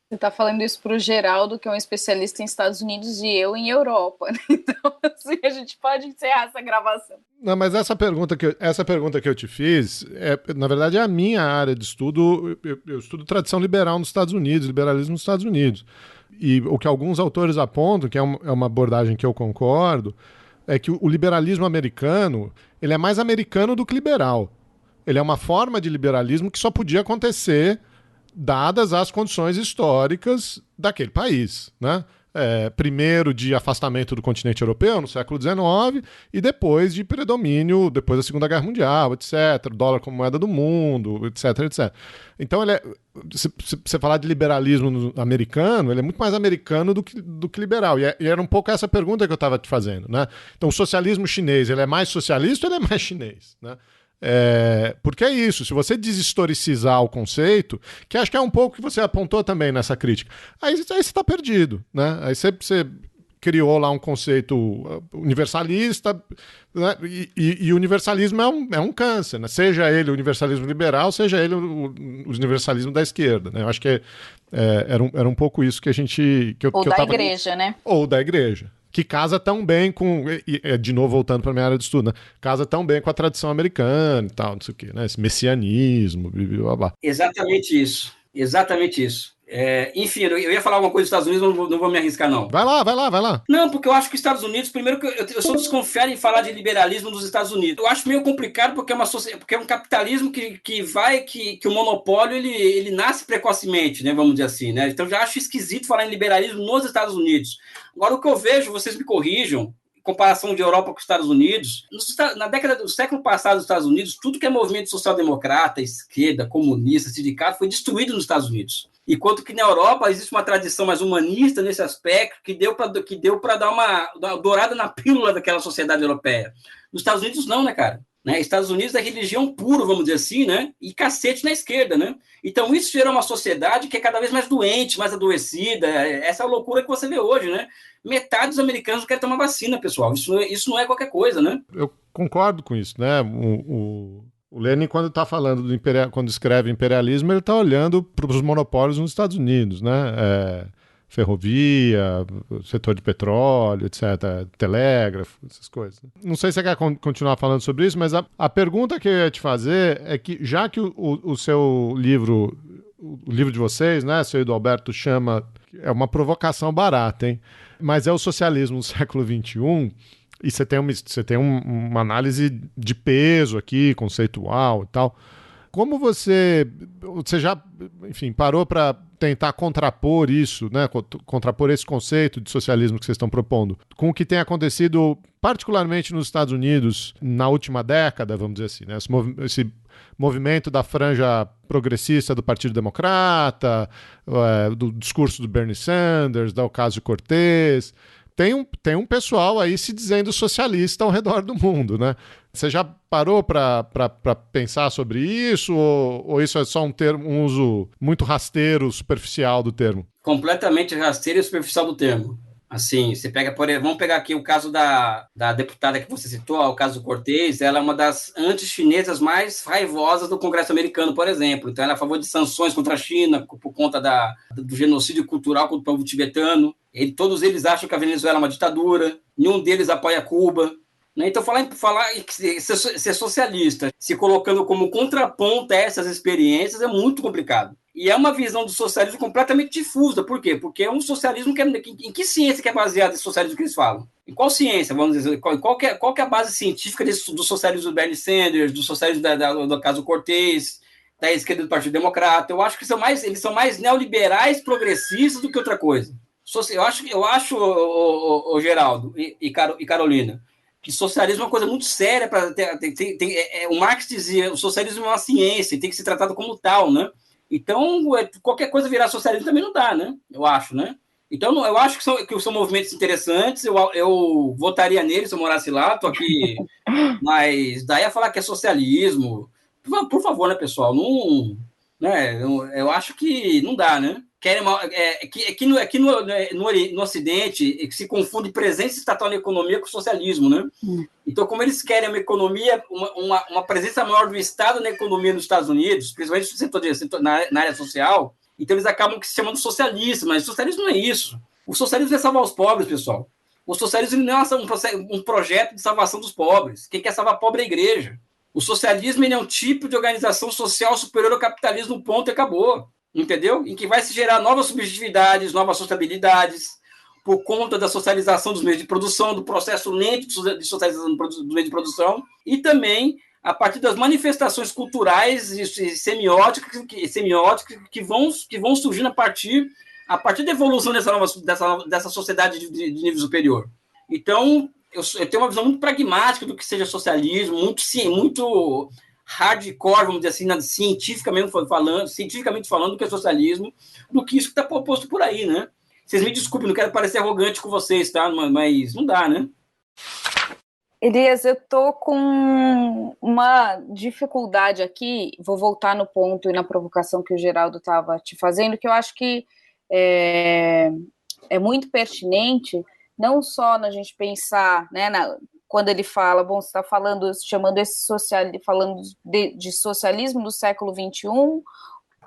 Você está falando isso para o Geraldo, que é um especialista em Estados Unidos, e eu em Europa. Né? Então, assim, a gente pode encerrar essa gravação. Não, mas essa pergunta que eu te fiz, na verdade, é a minha área de estudo. Eu estudo tradição liberal nos Estados Unidos, liberalismo nos Estados Unidos. E o que alguns autores apontam, que é uma abordagem que eu concordo, é que o liberalismo americano ele é mais americano do que liberal. Ele é uma forma de liberalismo que só podia acontecer dadas as condições históricas daquele país, né? Primeiro de afastamento do continente europeu no século XIX e depois de predomínio, depois da Segunda Guerra Mundial, etc., dólar como moeda do mundo, etc., etc. Então, se você falar de liberalismo americano, ele é muito mais americano do que liberal. E era um pouco essa pergunta que eu estava te fazendo, né? Então, o socialismo chinês, ele é mais socialista ou ele é mais chinês, né? Porque é isso, se você deshistoricizar o conceito, que acho que é um pouco que você apontou também nessa crítica, aí você está perdido, né? Aí você criou lá um conceito universalista, né? E o universalismo é um câncer, né? Seja ele o universalismo liberal, seja ele o universalismo da esquerda, né? Eu acho que era um pouco isso que a gente... Ou da igreja, né? Ou da igreja. Que casa tão bem com, de novo voltando para a minha área de estudo, né? Casa tão bem com a tradição americana e tal, não sei o quê, né? Esse messianismo, blá, blá. Exatamente isso. Exatamente isso. Enfim, eu ia falar alguma coisa dos Estados Unidos, não vou me arriscar, não. Vai lá. Não, porque eu acho que os Estados Unidos, primeiro que eu sou desconfiado em falar de liberalismo dos Estados Unidos. Eu acho meio complicado porque é um capitalismo que o monopólio ele nasce precocemente, né, vamos dizer assim, né? Então eu já acho esquisito falar em liberalismo nos Estados Unidos. Agora o que eu vejo, vocês me corrijam, em comparação de Europa com os Estados Unidos, na década do século passado, nos Estados Unidos, tudo que é movimento social-democrata, esquerda, comunista, sindicato, foi destruído nos Estados Unidos. Enquanto que na Europa existe uma tradição mais humanista nesse aspecto que deu para dar uma dourada na pílula daquela sociedade europeia. Nos Estados Unidos não, né, cara? Né? Estados Unidos é religião pura, vamos dizer assim, né? E cacete na esquerda, né? Então isso gera uma sociedade que é cada vez mais doente, mais adoecida. Essa é a loucura que você vê hoje, né? Metade dos americanos não quer tomar vacina, pessoal. Isso não é qualquer coisa, né? Eu concordo com isso, né? O Lenin, quando está falando quando escreve imperialismo, ele está olhando para os monopólios nos Estados Unidos, né? Ferrovia, setor de petróleo, etc., telégrafo, essas coisas. Não sei se você quer continuar falando sobre isso, mas a pergunta que eu ia te fazer é que, já que o seu livro, o livro de vocês, né, seu e do Alberto, é uma provocação barata, hein? Mas é o socialismo no século XXI. E você tem uma análise de peso aqui, conceitual e tal. Como você já, enfim, parou para tentar contrapor isso, né? Contrapor esse conceito de socialismo que vocês estão propondo com o que tem acontecido, particularmente nos Estados Unidos, na última década, vamos dizer assim, né? Esse movimento da franja progressista do Partido Democrata, do discurso do Bernie Sanders, da Ocasio-Cortez. Tem um pessoal aí se dizendo socialista ao redor do mundo, né? Você já parou para pensar sobre isso ou isso é só um uso muito rasteiro, superficial do termo? Completamente rasteiro e superficial do termo. Assim, você pega, vamos pegar aqui o caso da deputada que você citou, o caso Cortez, ela é uma das anti-chinesas mais raivosas do Congresso americano, por exemplo. Então, ela é a favor de sanções contra a China por conta do genocídio cultural contra o povo tibetano. Todos eles acham que a Venezuela é uma ditadura, nenhum deles apoia Cuba. Né? Então, falar em ser socialista, se colocando como contraponto a essas experiências, é muito complicado. E é uma visão do socialismo completamente difusa. Por quê? Porque é um socialismo em que ciência que é baseado esse socialismo que eles falam? Em qual ciência, vamos dizer? Qual que é a base científica do socialismo do Bernie Sanders, do socialismo do caso Cortez, da esquerda do Partido Democrata? Eu acho que eles são mais neoliberais progressistas do que outra coisa. Eu acho, Geraldo e Carolina, que socialismo é uma coisa muito séria. O Marx dizia, o socialismo é uma ciência e tem que ser tratado como tal, né? Então, qualquer coisa virar socialismo também não dá, né? Eu acho, né? Então, eu acho que são movimentos interessantes, eu votaria neles se eu morasse lá, tô aqui, mas daí a falar que é socialismo, por favor, né, pessoal? Não, né? Eu acho que não dá, né? No Ocidente se confunde presença estatal na economia com socialismo, né? Então, como eles querem uma economia, uma presença maior do Estado na economia nos Estados Unidos, principalmente na área social, então eles acabam se chamando socialismo, mas socialismo não é isso. O socialismo é salvar os pobres, pessoal. O socialismo não é um projeto de salvação dos pobres. Quem quer salvar pobre é a igreja. O socialismo é um tipo de organização social superior ao capitalismo, ponto, e acabou. Entendeu? Em que vai se gerar novas subjetividades, novas sociabilidades, por conta da socialização dos meios de produção, do processo lento de socialização do meio de produção, e também a partir das manifestações culturais e semióticas que vão surgindo a partir da evolução dessa sociedade de nível superior. Então, eu tenho uma visão muito pragmática do que seja socialismo, muito hardcore, vamos dizer assim, cientificamente falando, do que é socialismo, do que isso que está proposto por aí, né? Vocês me desculpem, não quero parecer arrogante com vocês, tá? Mas não dá, né? Elias, eu tô com uma dificuldade aqui, vou voltar no ponto e na provocação que o Geraldo estava te fazendo, que eu acho que é muito pertinente, não só na gente pensar, né, quando ele fala, bom, você está falando, chamando falando de socialismo do século XXI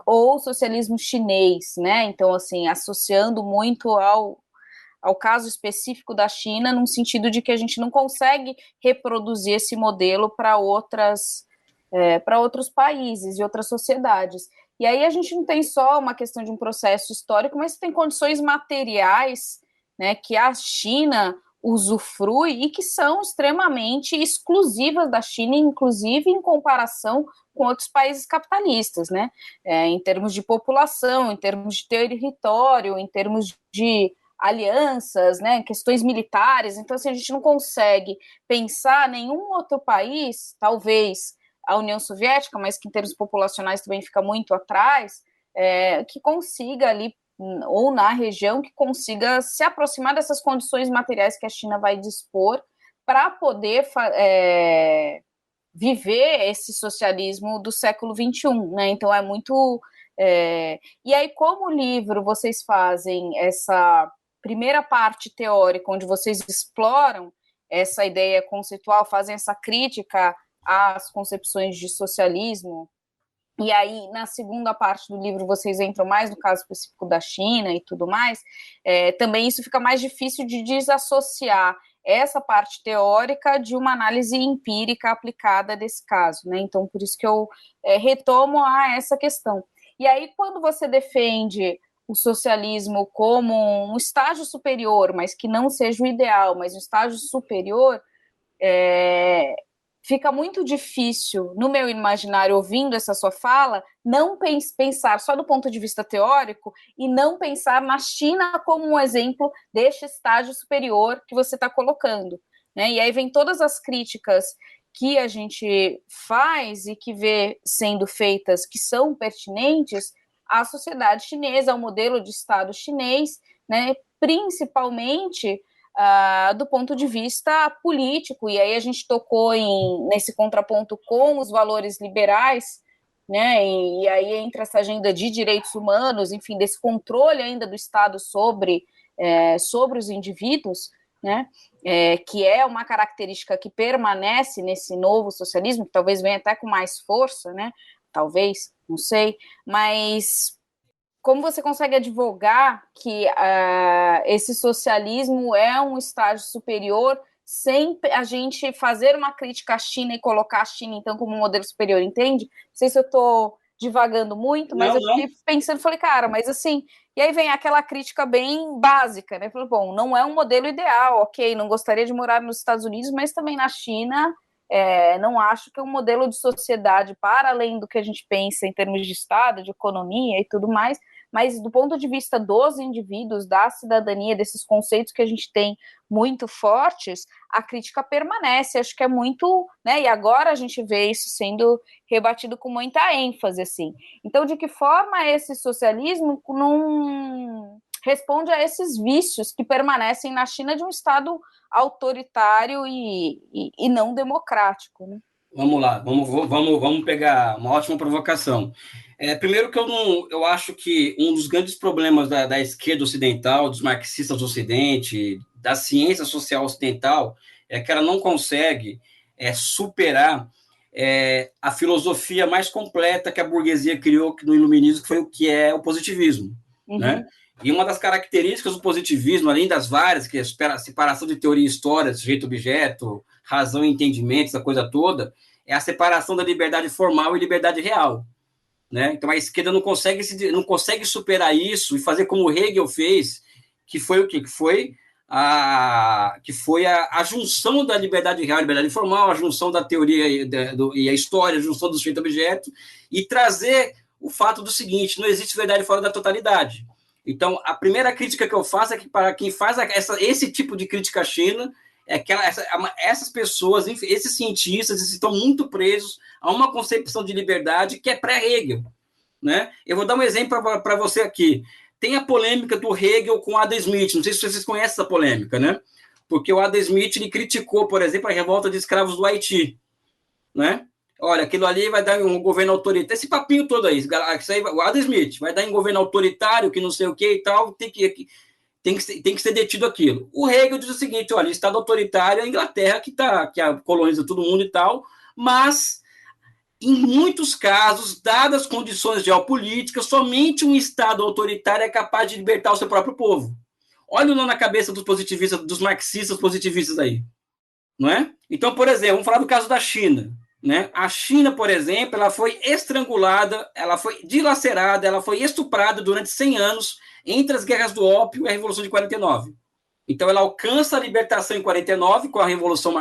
ou socialismo chinês, né? Então, assim, associando muito ao caso específico da China, num sentido de que a gente não consegue reproduzir esse modelo para outros países e outras sociedades. E aí a gente não tem só uma questão de um processo histórico, mas tem condições materiais, né, que a China usufrui e que são extremamente exclusivas da China, inclusive em comparação com outros países capitalistas, né? Em termos de população, em termos de território, em termos de alianças, né? Questões militares. Então, assim, a gente não consegue pensar nenhum outro país, talvez a União Soviética, mas que em termos populacionais também fica muito atrás, que consiga ali, ou na região, que consiga se aproximar dessas condições materiais que a China vai dispor para poder viver esse socialismo do século XXI, né? Então é muito... E aí, como o livro, vocês fazem essa primeira parte teórica, onde vocês exploram essa ideia conceitual, fazem essa crítica às concepções de socialismo, e aí, na segunda parte do livro, vocês entram mais no caso específico da China e tudo mais, também isso fica mais difícil de desassociar essa parte teórica de uma análise empírica aplicada desse caso, né? Então, por isso que eu retomo a essa questão. E aí, quando você defende o socialismo como um estágio superior, mas que não seja o ideal, mas um estágio superior, fica muito difícil, no meu imaginário, ouvindo essa sua fala, não pensar só do ponto de vista teórico e não pensar na China como um exemplo deste estágio superior que você está colocando, né? E aí vem todas as críticas que a gente faz e que vê sendo feitas, que são pertinentes à sociedade chinesa, ao modelo de Estado chinês, né? Principalmente do ponto de vista político, e aí a gente tocou nesse contraponto com os valores liberais, né, e aí entra essa agenda de direitos humanos, enfim, desse controle ainda do Estado sobre os indivíduos, né, que é uma característica que permanece nesse novo socialismo, que talvez venha até com mais força, né, talvez, não sei, mas como você consegue advogar que esse socialismo é um estágio superior sem a gente fazer uma crítica à China e colocar a China, então, como um modelo superior, entende? Não sei se eu estou divagando muito, mas eu fiquei pensando, falei, cara, mas assim... E aí vem aquela crítica bem básica, né? Falei, bom, não é um modelo ideal, ok, não gostaria de morar nos Estados Unidos, mas também na China... não acho que é um modelo de sociedade para além do que a gente pensa em termos de Estado, de economia e tudo mais, mas do ponto de vista dos indivíduos, da cidadania, desses conceitos que a gente tem muito fortes, a crítica permanece, acho que é muito, né, e agora a gente vê isso sendo rebatido com muita ênfase, assim. Então, de que forma esse socialismo não responde a esses vícios que permanecem na China de um Estado autoritário e não democrático, né? Vamos lá, vamos pegar uma ótima provocação. Primeiro que eu acho que um dos grandes problemas da esquerda ocidental, dos marxistas do Ocidente, da ciência social ocidental, é que ela não consegue superar a filosofia mais completa que a burguesia criou no iluminismo, que foi o que é o positivismo, né? E uma das características do positivismo, além das várias, que é a separação de teoria e história, sujeito-objeto, razão e entendimento, essa coisa toda, é a separação da liberdade formal e liberdade real, né? Então a esquerda não consegue superar isso e fazer como Hegel fez, que foi o quê? Que foi a junção da liberdade real e liberdade formal, a junção da teoria e a história, a junção do sujeito-objeto, e trazer o fato do seguinte: não existe verdade fora da totalidade. Então, a primeira crítica que eu faço é que para quem faz esse tipo de crítica à China, essas pessoas, esses cientistas, estão muito presos a uma concepção de liberdade que é pré-Hegel, né? Eu vou dar um exemplo para você aqui. Tem a polêmica do Hegel com Adam Smith, não sei se vocês conhecem essa polêmica, né? Porque o Adam Smith ele criticou, por exemplo, a revolta de escravos do Haiti, né? Olha, aquilo ali vai dar um governo autoritário. Esse papinho todo aí, o Adam Smith vai dar um governo autoritário, que não sei o que e tal, tem que ser detido aquilo. O Hegel diz o seguinte: olha, Estado autoritário é a Inglaterra que coloniza todo mundo e tal, mas, em muitos casos, dadas as condições geopolíticas, somente um Estado autoritário é capaz de libertar o seu próprio povo. Olha o nó na cabeça dos positivistas, dos marxistas positivistas aí. Não é? Então, por exemplo, vamos falar do caso da China. né? A China, por exemplo, ela foi estrangulada, ela foi dilacerada, ela foi estuprada durante 100 anos entre as guerras do ópio e a Revolução de 49. Então, ela alcança a libertação em 49 com a Revolução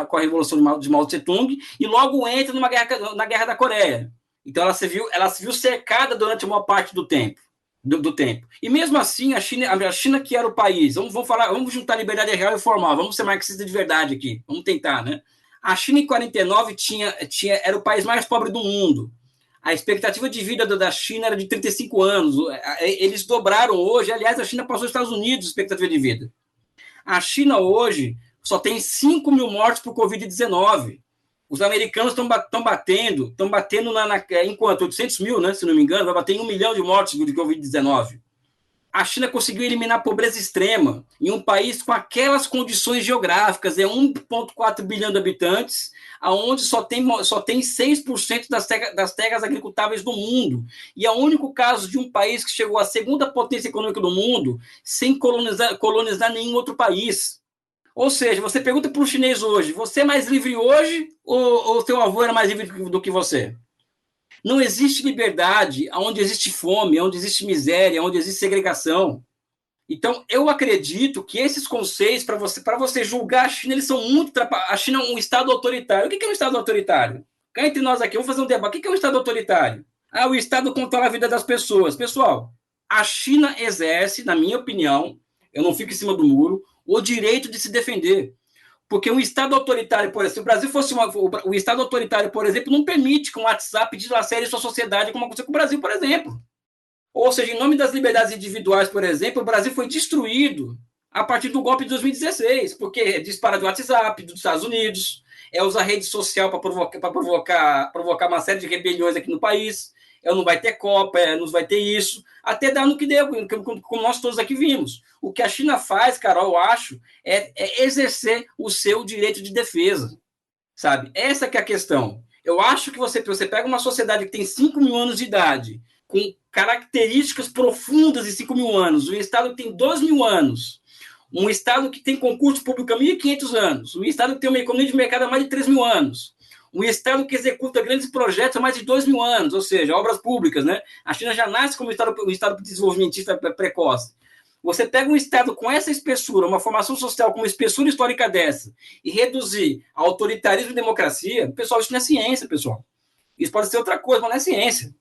de Mao Tse-tung e logo entra na Guerra da Coreia. Então, ela se viu cercada durante uma parte do tempo. E mesmo assim, a China que era o país, vamos juntar liberdade real e formal, vamos ser marxista de verdade aqui, vamos tentar, né? A China em 49 era o país mais pobre do mundo. A expectativa de vida da China era de 35 anos. Eles dobraram hoje, aliás, a China passou os Estados Unidos a expectativa de vida. A China hoje só tem 5 mil mortes por Covid-19. Os americanos estão batendo enquanto 800 mil, né, se não me engano, vai bater em 1 milhão de mortes de Covid-19. A China conseguiu eliminar a pobreza extrema em um país com aquelas condições geográficas, 1,4 bilhão de habitantes, onde só tem 6% das terras agricultáveis do mundo. E é o único caso de um país que chegou à segunda potência econômica do mundo sem colonizar nenhum outro país. Ou seja, você pergunta para o chinês hoje, você é mais livre hoje ou seu avô era mais livre do que você? Não existe liberdade onde existe fome, onde existe miséria, onde existe segregação. Então, eu acredito que esses conceitos, para você julgar a China, eles são muito... A China é um Estado autoritário. O que é um Estado autoritário? Cá entre nós aqui, vamos fazer um debate. O que é um Estado autoritário? O Estado controla a vida das pessoas. Pessoal, a China exerce, na minha opinião, eu não fico em cima do muro, o direito de se defender. Porque um Estado autoritário, por exemplo, se o Brasil fosse o Estado autoritário, por exemplo, não permite que o WhatsApp dilacere sua sociedade, como aconteceu com o Brasil, por exemplo. Ou seja, em nome das liberdades individuais, por exemplo, o Brasil foi destruído a partir do golpe de 2016, porque dispara do WhatsApp, dos Estados Unidos, usa a rede social para provocar uma série de rebeliões aqui no país, não vai ter Copa, não vai ter isso, até dar no que deu, como nós todos aqui vimos. O que a China faz, Carol, eu acho, é exercer o seu direito de defesa, sabe? Essa que é a questão. Eu acho que você pega uma sociedade que tem 5 mil anos de idade, com características profundas de 5 mil anos, um Estado que tem 2 mil anos, um Estado que tem concurso público há 1.500 anos, um Estado que tem uma economia de mercado há mais de 3 mil anos, um Estado que executa grandes projetos há mais de 2 mil anos, ou seja, obras públicas, né? A China já nasce como um Estado desenvolvimentista precoce. Você pega um Estado com essa espessura, uma formação social com uma espessura histórica dessa, e reduzir a autoritarismo e democracia, pessoal, isso não é ciência, pessoal. Isso pode ser outra coisa, mas não é ciência.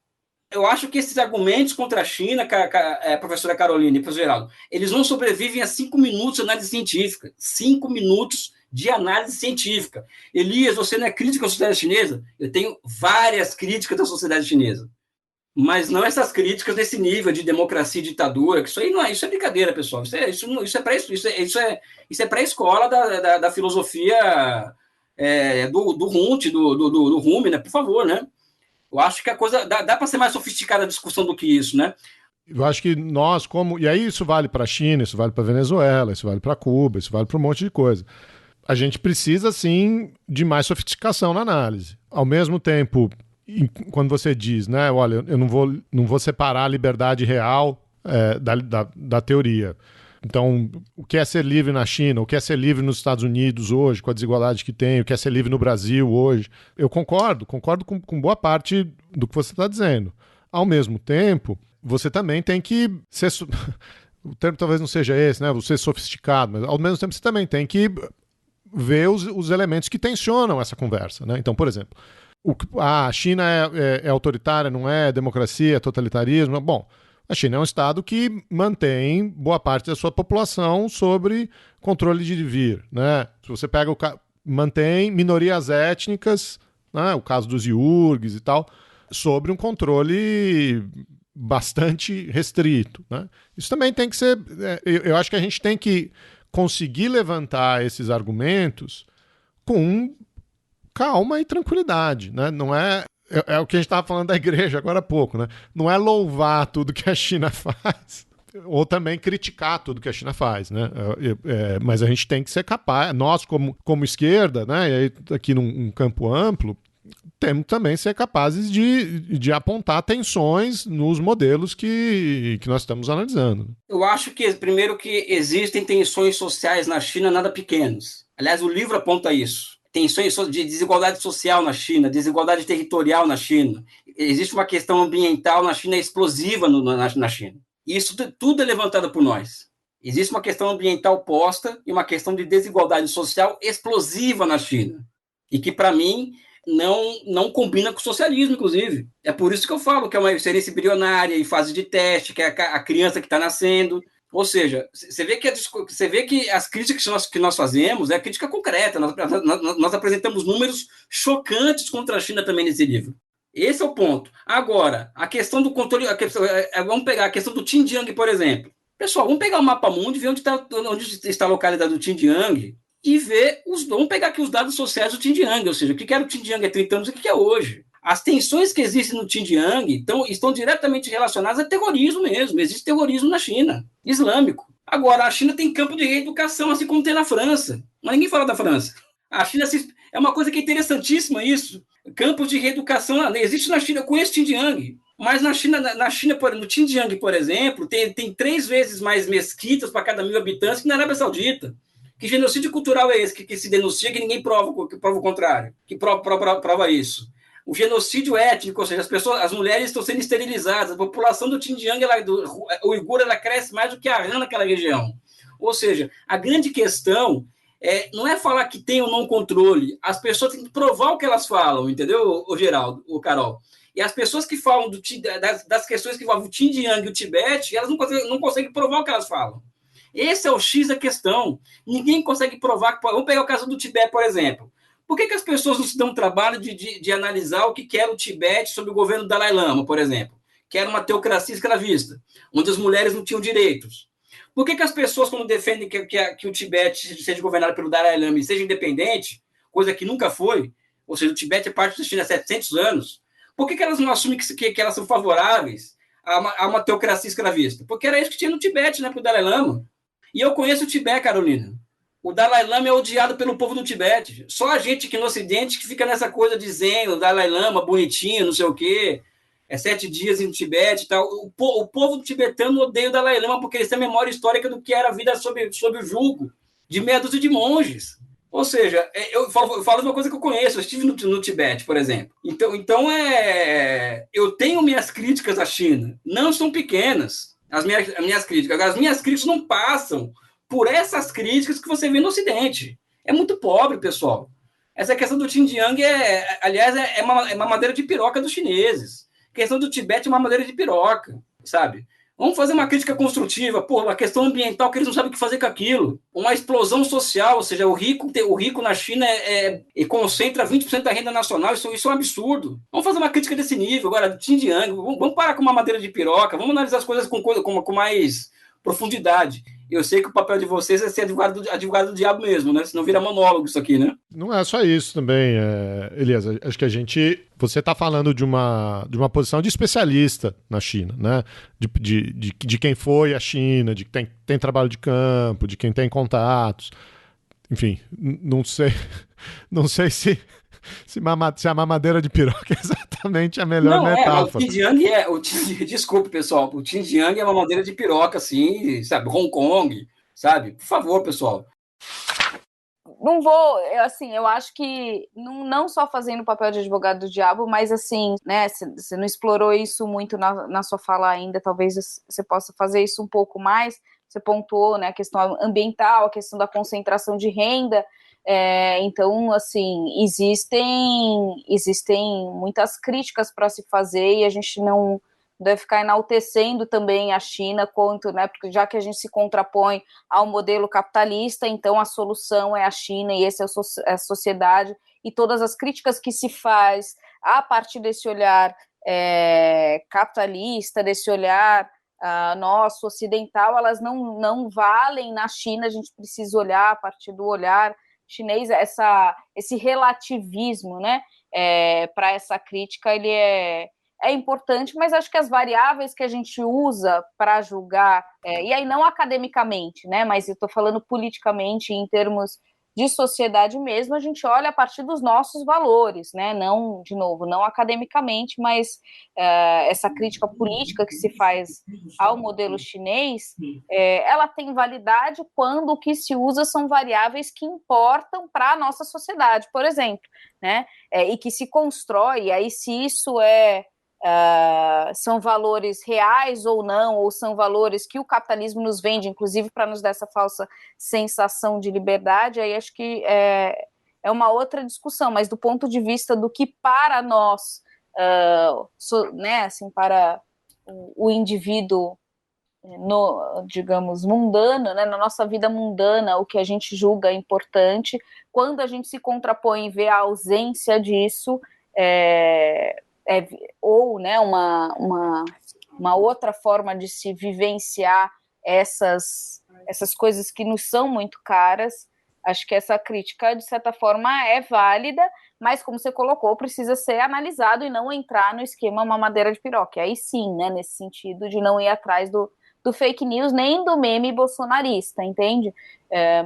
Eu acho que esses argumentos contra a China, professora Carolina e professor Geraldo, eles não sobrevivem a 5 minutos de análise científica. 5 minutos de análise científica. Elias, você não é crítico à sociedade chinesa? Eu tenho várias críticas da sociedade chinesa. Mas não essas críticas desse nível de democracia e ditadura, que isso é brincadeira, pessoal. Isso é pré-escola da filosofia do Hunt, do Rumi, né? Por favor, né? Eu acho que a coisa dá para ser mais sofisticada a discussão do que isso, né? Eu acho que nós, e aí isso vale para a China, isso vale para a Venezuela, isso vale para Cuba, isso vale para um monte de coisa. A gente precisa, sim, de mais sofisticação na análise. Ao mesmo tempo, quando você diz, né, olha, eu não vou separar a liberdade real da teoria. Então, o que é ser livre na China, o que é ser livre nos Estados Unidos hoje, com a desigualdade que tem, o que é ser livre no Brasil hoje. Eu concordo com boa parte do que você está dizendo. Ao mesmo tempo, você também tem que ser... O termo talvez não seja esse, né? Você ser sofisticado, mas ao mesmo tempo você também tem que ver os elementos que tensionam essa conversa, né? Então, por exemplo, a China é autoritária, não é democracia, é totalitarismo. Bom, a China é um Estado que mantém boa parte da sua população sobre controle de vir, né? Se você pega mantém minorias étnicas, né? O caso dos iorgues e tal, sobre um controle bastante restrito, né? Isso também tem que ser... Eu acho que a gente tem que conseguir levantar esses argumentos com calma e tranquilidade, né? Não é o que a gente estava falando da igreja agora há pouco, né? Não é louvar tudo que a China faz, ou também criticar tudo que a China faz, né? Mas a gente tem que ser capaz, nós como esquerda, né? E aí, aqui num campo amplo, temos também ser capazes de apontar tensões nos modelos que nós estamos analisando. Eu acho que, primeiro, que existem tensões sociais na China nada pequenas. Aliás, o livro aponta isso. tensões de desigualdade social na China, desigualdade territorial na China. Existe uma questão ambiental na China explosiva na China. E isso tudo é levantado por nós. Existe uma questão ambiental posta e uma questão de desigualdade social explosiva na China. E que, para mim, não combina com o socialismo, inclusive. É por isso que eu falo que é uma excelência embrionária, em fase de teste, que é a criança que está nascendo. Ou seja, você vê que as críticas que nós fazemos é crítica concreta. Nós apresentamos números chocantes contra a China também nesse livro. Esse é o ponto. Agora, a questão do controle... vamos pegar a questão do Xinjiang, por exemplo. Pessoal, vamos pegar o mapa mundo e ver onde está localizado o Xinjiang e ver vamos pegar aqui os dados sociais do Xinjiang, ou seja, o que era o Xinjiang há 30 anos e o que é hoje. As tensões que existem no Xinjiang estão diretamente relacionadas a terrorismo mesmo. Existe terrorismo na China, islâmico. Agora, a China tem campo de reeducação, assim como tem na França. Mas ninguém fala da França. A China é uma coisa que é interessantíssima isso. Campos de reeducação existe na China, eu conheço Xinjiang. Mas no Xinjiang, por exemplo, tem 3 vezes mais mesquitas para cada 1.000 habitantes que na Arábia Saudita. Que genocídio cultural é esse que se denuncia que ninguém prova o contrário, que prova isso? O genocídio étnico, ou seja, as mulheres estão sendo esterilizadas, a população do Xinjiang, o uigur, ela cresce mais do que a rã naquela região. Ou seja, a grande questão não é falar que tem ou não controle, as pessoas têm que provar o que elas falam, entendeu, o Geraldo, o Carol? E as pessoas que falam das questões que envolvem o Xinjiang e o Tibete, elas não conseguem provar o que elas falam. Esse é o X da questão. Ninguém consegue provar. Vamos pegar o caso do Tibete, por exemplo. Por que as pessoas não se dão o trabalho de analisar o que era o Tibete sob o governo do Dalai Lama, por exemplo? Que era uma teocracia escravista, onde as mulheres não tinham direitos. Por que as pessoas, quando defendem que o Tibete seja governado pelo Dalai Lama e seja independente, coisa que nunca foi, ou seja, o Tibete é parte da China há 700 anos, por que elas não assumem que elas são favoráveis a uma teocracia escravista? Porque era isso que tinha no Tibete, né, para o Dalai Lama. E eu conheço o Tibete, Carolina. O Dalai Lama é odiado pelo povo do Tibete. Só a gente aqui no Ocidente que fica nessa coisa dizendo o Dalai Lama, bonitinho, não sei o quê, 7 dias no Tibete e tal. O povo tibetano odeia o Dalai Lama porque eles têm a memória histórica do que era a vida sob o jugo de meia dúzia de monges. Ou seja, eu falo de uma coisa que eu conheço, eu estive no Tibete, por exemplo. Então eu tenho minhas críticas à China, não são pequenas. As minhas críticas. As minhas críticas não passam por essas críticas que você vê no Ocidente. É muito pobre, pessoal. Essa questão do Xinjiang, aliás, é uma madeira de piroca dos chineses. A questão do Tibete é uma madeira de piroca, sabe? Vamos fazer uma crítica construtiva. Pô, a questão ambiental, que eles não sabem o que fazer com aquilo. Uma explosão social, ou seja, o rico na China concentra 20% da renda nacional. Isso é um absurdo. Vamos fazer uma crítica desse nível. Agora, Xinjiang, vamos parar com uma madeira de piroca, vamos analisar as coisas com mais profundidade. Eu sei que o papel de vocês é ser advogado do diabo mesmo, né? Senão vira monólogo isso aqui, né? Não é só isso também, Elias. Acho que você está falando de uma posição de especialista na China, né? De quem foi à China, de quem tem trabalho de campo, de quem tem contatos. Enfim, não sei se a mamadeira de piroca é exatamente a melhor metáfora. Desculpe, pessoal. O Xinjiang é uma madeira de piroca, assim, sabe? Hong Kong, sabe? Por favor, pessoal. Não vou, assim, eu acho que não só fazendo o papel de advogado do diabo, mas assim, né, você não explorou isso muito na sua fala ainda, talvez você possa fazer isso um pouco mais. Você pontuou, né, a questão ambiental, a questão da concentração de renda. Então, assim, existem muitas críticas para se fazer e a gente não deve ficar enaltecendo também a China quanto, né, porque já que a gente se contrapõe ao modelo capitalista, então a solução é a China e essa é a sociedade, e todas as críticas que se faz a partir desse olhar capitalista, desse olhar nosso ocidental, elas não valem na China. A gente precisa olhar a partir do olhar chinês, esse relativismo, né, para essa crítica, ele é importante, mas acho que as variáveis que a gente usa para julgar, e aí não academicamente, né, mas eu estou falando politicamente em termos de sociedade mesmo, a gente olha a partir dos nossos valores, né? Não, de novo, não academicamente, mas essa crítica política que se faz ao modelo chinês, ela tem validade quando o que se usa são variáveis que importam para a nossa sociedade, por exemplo, né? E que se constrói, e aí se isso são valores reais ou não, ou são valores que o capitalismo nos vende, inclusive para nos dar essa falsa sensação de liberdade, aí acho que é uma outra discussão, mas do ponto de vista do que para nós, né, assim, para o indivíduo, digamos, mundano, né, na nossa vida mundana, o que a gente julga importante, quando a gente se contrapõe e vê a ausência disso, ou, né, uma outra forma de se vivenciar essas coisas que nos são muito caras, acho que essa crítica, de certa forma, é válida, mas, como você colocou, precisa ser analisado e não entrar no esquema mamadeira de piroca. Aí sim, né, nesse sentido de não ir atrás do fake news, nem do meme bolsonarista, entende?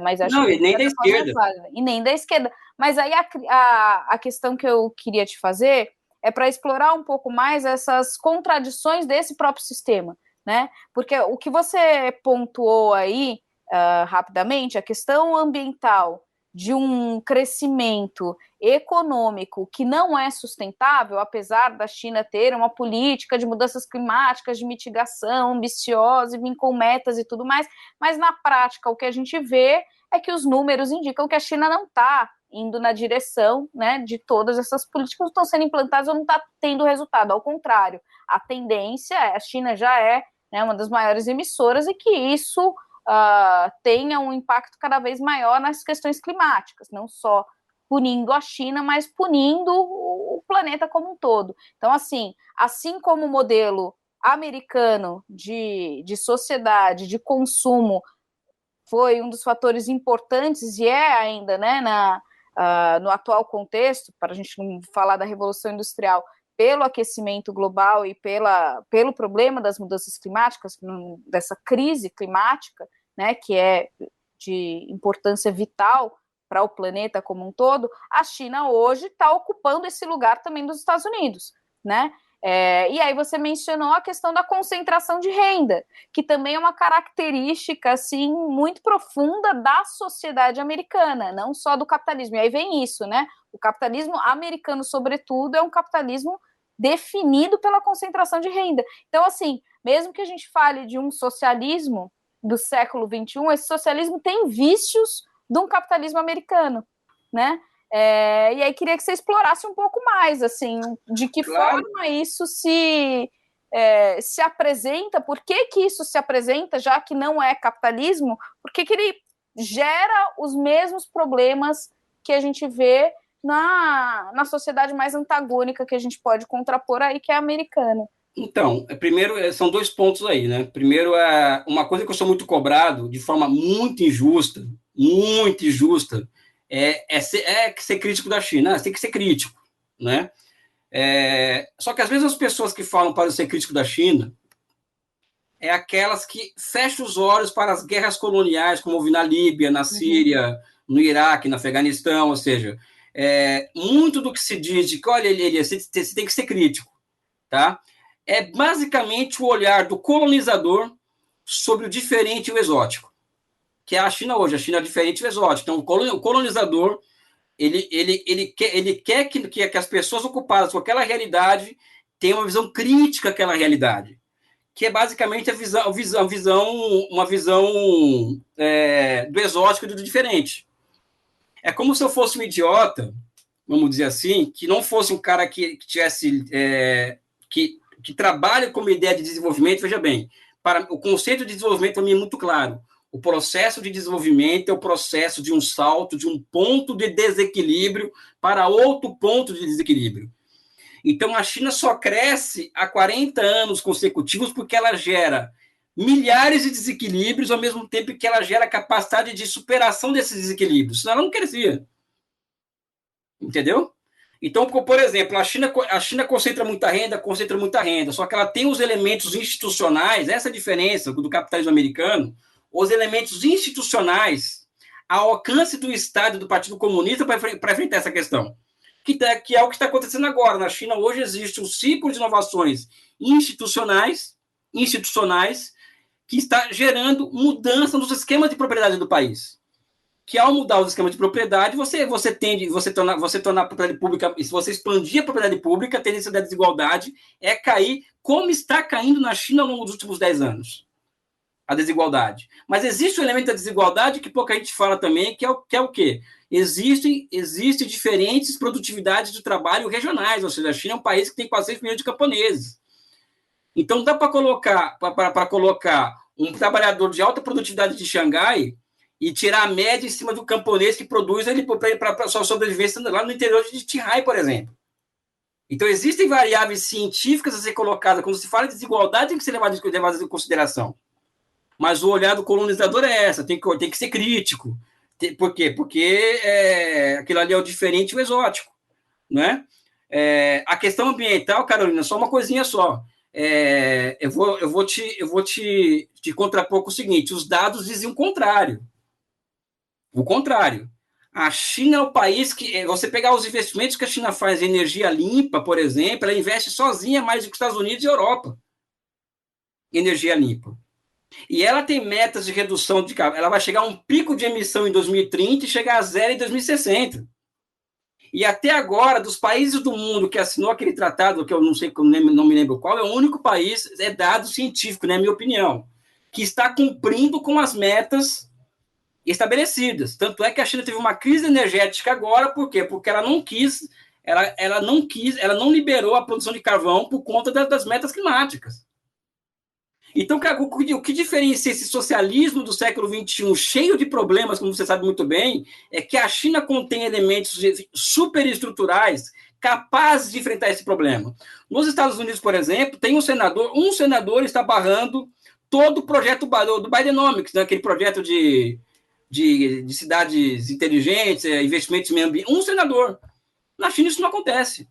Mas acho não, que e nem da esquerda. E nem da esquerda. Mas aí a questão que eu queria te fazer é para explorar um pouco mais essas contradições desse próprio sistema, né? Porque o que você pontuou aí, rapidamente, a questão ambiental de um crescimento econômico que não é sustentável, apesar da China ter uma política de mudanças climáticas, de mitigação ambiciosa, e vir com metas e tudo mais, mas na prática o que a gente vê é que os números indicam que a China não está indo na direção, né, de todas essas políticas que estão sendo implantadas ou não está tendo resultado. Ao contrário, a tendência a China já é, né, uma das maiores emissoras e que isso tenha um impacto cada vez maior nas questões climáticas, não só punindo a China, mas punindo o planeta como um todo. Então, assim como o modelo americano de sociedade, de consumo, foi um dos fatores importantes e é ainda, né, no atual contexto, para a gente não falar da Revolução Industrial, pelo aquecimento global e pelo problema das mudanças climáticas, dessa crise climática, né, que é de importância vital para o planeta como um todo, a China hoje está ocupando esse lugar também dos Estados Unidos, né? E aí você mencionou a questão da concentração de renda, que também é uma característica assim, muito profunda da sociedade americana, não só do capitalismo. E aí vem isso, né? O capitalismo americano, sobretudo, é um capitalismo definido pela concentração de renda. Então, assim, mesmo que a gente fale de um socialismo do século XXI, esse socialismo tem vícios de um capitalismo americano, né? E aí queria que você explorasse um pouco mais, assim, de que forma isso se apresenta, por que isso se apresenta, já que não é capitalismo, por que ele gera os mesmos problemas que a gente vê na sociedade mais antagônica que a gente pode contrapor aí, que é a americana. Então, primeiro, são dois pontos aí, né? Primeiro, uma coisa que eu sou muito cobrado, de forma muito injusta, ser crítico da China. Você tem que ser crítico, né? Só que, às vezes, as pessoas que falam para ser crítico da China é aquelas que fecham os olhos para as guerras coloniais, como houve na Líbia, na Síria, no Iraque, no Afeganistão, ou seja, muito do que se diz de que, olha, Elias, você tem que ser crítico, tá? É basicamente o olhar do colonizador sobre o diferente e o exótico, que é a China hoje. A China é diferente e o exótico. Então, o colonizador ele quer que as pessoas ocupadas com aquela realidade tenham uma visão crítica àquela realidade, que é basicamente uma visão do exótico e do diferente. É como se eu fosse um idiota, vamos dizer assim, que não fosse um cara que tivesse... que trabalha como ideia de desenvolvimento. Veja bem, o conceito de desenvolvimento para mim é muito claro. O processo de desenvolvimento é o processo de um salto de um ponto de desequilíbrio para outro ponto de desequilíbrio. Então, a China só cresce há 40 anos consecutivos porque ela gera milhares de desequilíbrios ao mesmo tempo que ela gera capacidade de superação desses desequilíbrios. Senão ela não crescia. Entendeu? Então, por exemplo, a China concentra muita renda, só que ela tem os elementos institucionais, essa é a diferença do capitalismo americano, os elementos institucionais ao alcance do Estado e do Partido Comunista para enfrentar essa questão. Que é o que está acontecendo agora. Na China, hoje, existe um ciclo de inovações institucionais que está gerando mudança nos esquemas de propriedade do país. Que ao mudar os esquemas de propriedade, você torna a propriedade pública, e se você expandir a propriedade pública, a tendência da desigualdade é cair, como está caindo na China ao longo dos últimos 10 anos. A desigualdade. Mas existe um elemento da desigualdade que pouca gente fala também, que é o quê? Existem diferentes produtividades de trabalho regionais, ou seja, a China é um país que tem quase 6 milhões de camponeses. Então, dá para colocar um trabalhador de alta produtividade de Xangai e tirar a média em cima do camponês que produz ele para sua sobrevivência lá no interior de Qinghai, por exemplo. Então, existem variáveis científicas a ser colocadas. Quando se fala de desigualdade, tem que ser levado em consideração. Mas o olhar do colonizador é essa, tem que ser crítico. Por quê? Porque aquilo ali é o diferente e o exótico. Né? A questão ambiental, Carolina, só uma coisinha só. Eu vou te contrapor com o seguinte: os dados dizem o contrário. O contrário. A China é o país que... Você pegar os investimentos que a China faz em energia limpa, por exemplo, ela investe sozinha mais do que os Estados Unidos e a Europa em energia limpa. E ela tem metas de redução de... Ela vai chegar a um pico de emissão em 2030 e chegar a zero em 2060. E até agora, dos países do mundo que assinou aquele tratado, que eu não sei, não me lembro qual, é o único país, é dado científico, na minha opinião, que está cumprindo com as metas estabelecidas. Tanto é que a China teve uma crise energética agora, por quê? Porque ela não liberou a produção de carvão por conta das metas climáticas. Então, o que diferencia esse socialismo do século XXI, cheio de problemas, como você sabe muito bem, é que a China contém elementos superestruturais capazes de enfrentar esse problema. Nos Estados Unidos, por exemplo, tem um senador está barrando todo o projeto do Bidenomics, né, aquele projeto de cidades inteligentes, investimentos em meio ambiente. Um senador. Na China isso não acontece.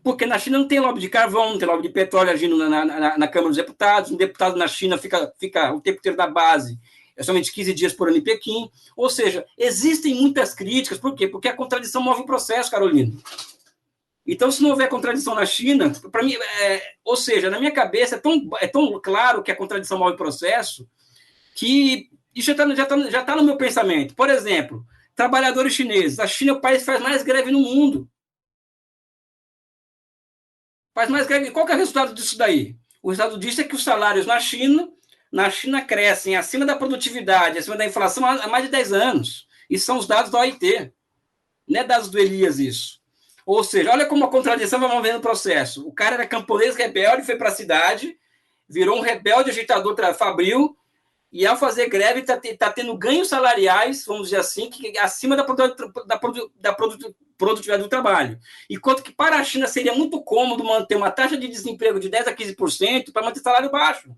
Porque na China não tem lobby de carvão, não tem lobby de petróleo agindo na Câmara dos Deputados. Um deputado na China fica o tempo inteiro da base, somente 15 dias por ano em Pequim. Ou seja, existem muitas críticas. Por quê? Porque a contradição move o processo, Carolina. Então, se não houver contradição na China, para mim, ou seja, na minha cabeça é tão claro que a contradição move o processo que isso já tá no meu pensamento. Por exemplo, trabalhadores chineses. A China é o país que faz mais greve no mundo. Faz mais greve. Qual que é o resultado disso daí? O resultado disso é que os salários na China crescem acima da produtividade, acima da inflação há mais de 10 anos. Isso são os dados da OIT. Não é dados do Elias, isso. Ou seja, olha como a contradição vai movendo o processo. O cara era camponês rebelde, foi para a cidade, virou um rebelde agitador fabril, e ao fazer greve está tendo ganhos salariais, vamos dizer assim, que acima da produtividade do trabalho. Enquanto que para a China seria muito cômodo manter uma taxa de desemprego de 10% a 15% para manter salário baixo.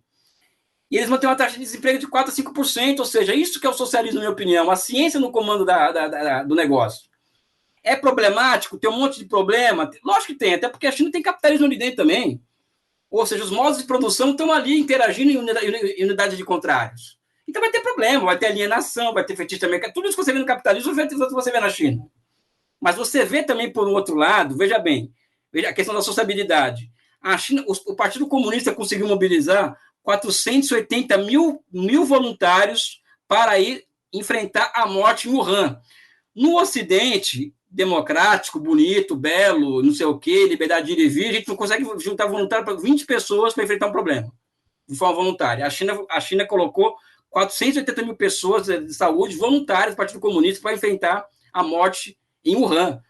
E eles mantêm uma taxa de desemprego de 4% a 5%, ou seja, isso que é o socialismo, na minha opinião, a ciência no comando do negócio. É problemático? Tem um monte de problema? Lógico que tem, até porque a China tem capitalismo ali dentro também. Ou seja, os modos de produção estão ali interagindo em unidade de contrários. Então vai ter problema, vai ter alienação, vai ter fetiche também. Tudo isso que você vê no capitalismo, você vê na China. Mas você vê também, por um outro lado, veja a questão da sociabilidade. A China, o Partido Comunista conseguiu mobilizar 480 mil voluntários para ir enfrentar a morte em Wuhan. No Ocidente, democrático, bonito, belo, não sei o quê, liberdade de ir e vir, a gente não consegue juntar voluntário para 20 pessoas para enfrentar um problema, de forma voluntária. A China colocou 480 mil pessoas de saúde voluntárias do Partido Comunista para enfrentar a morte em Wuhan.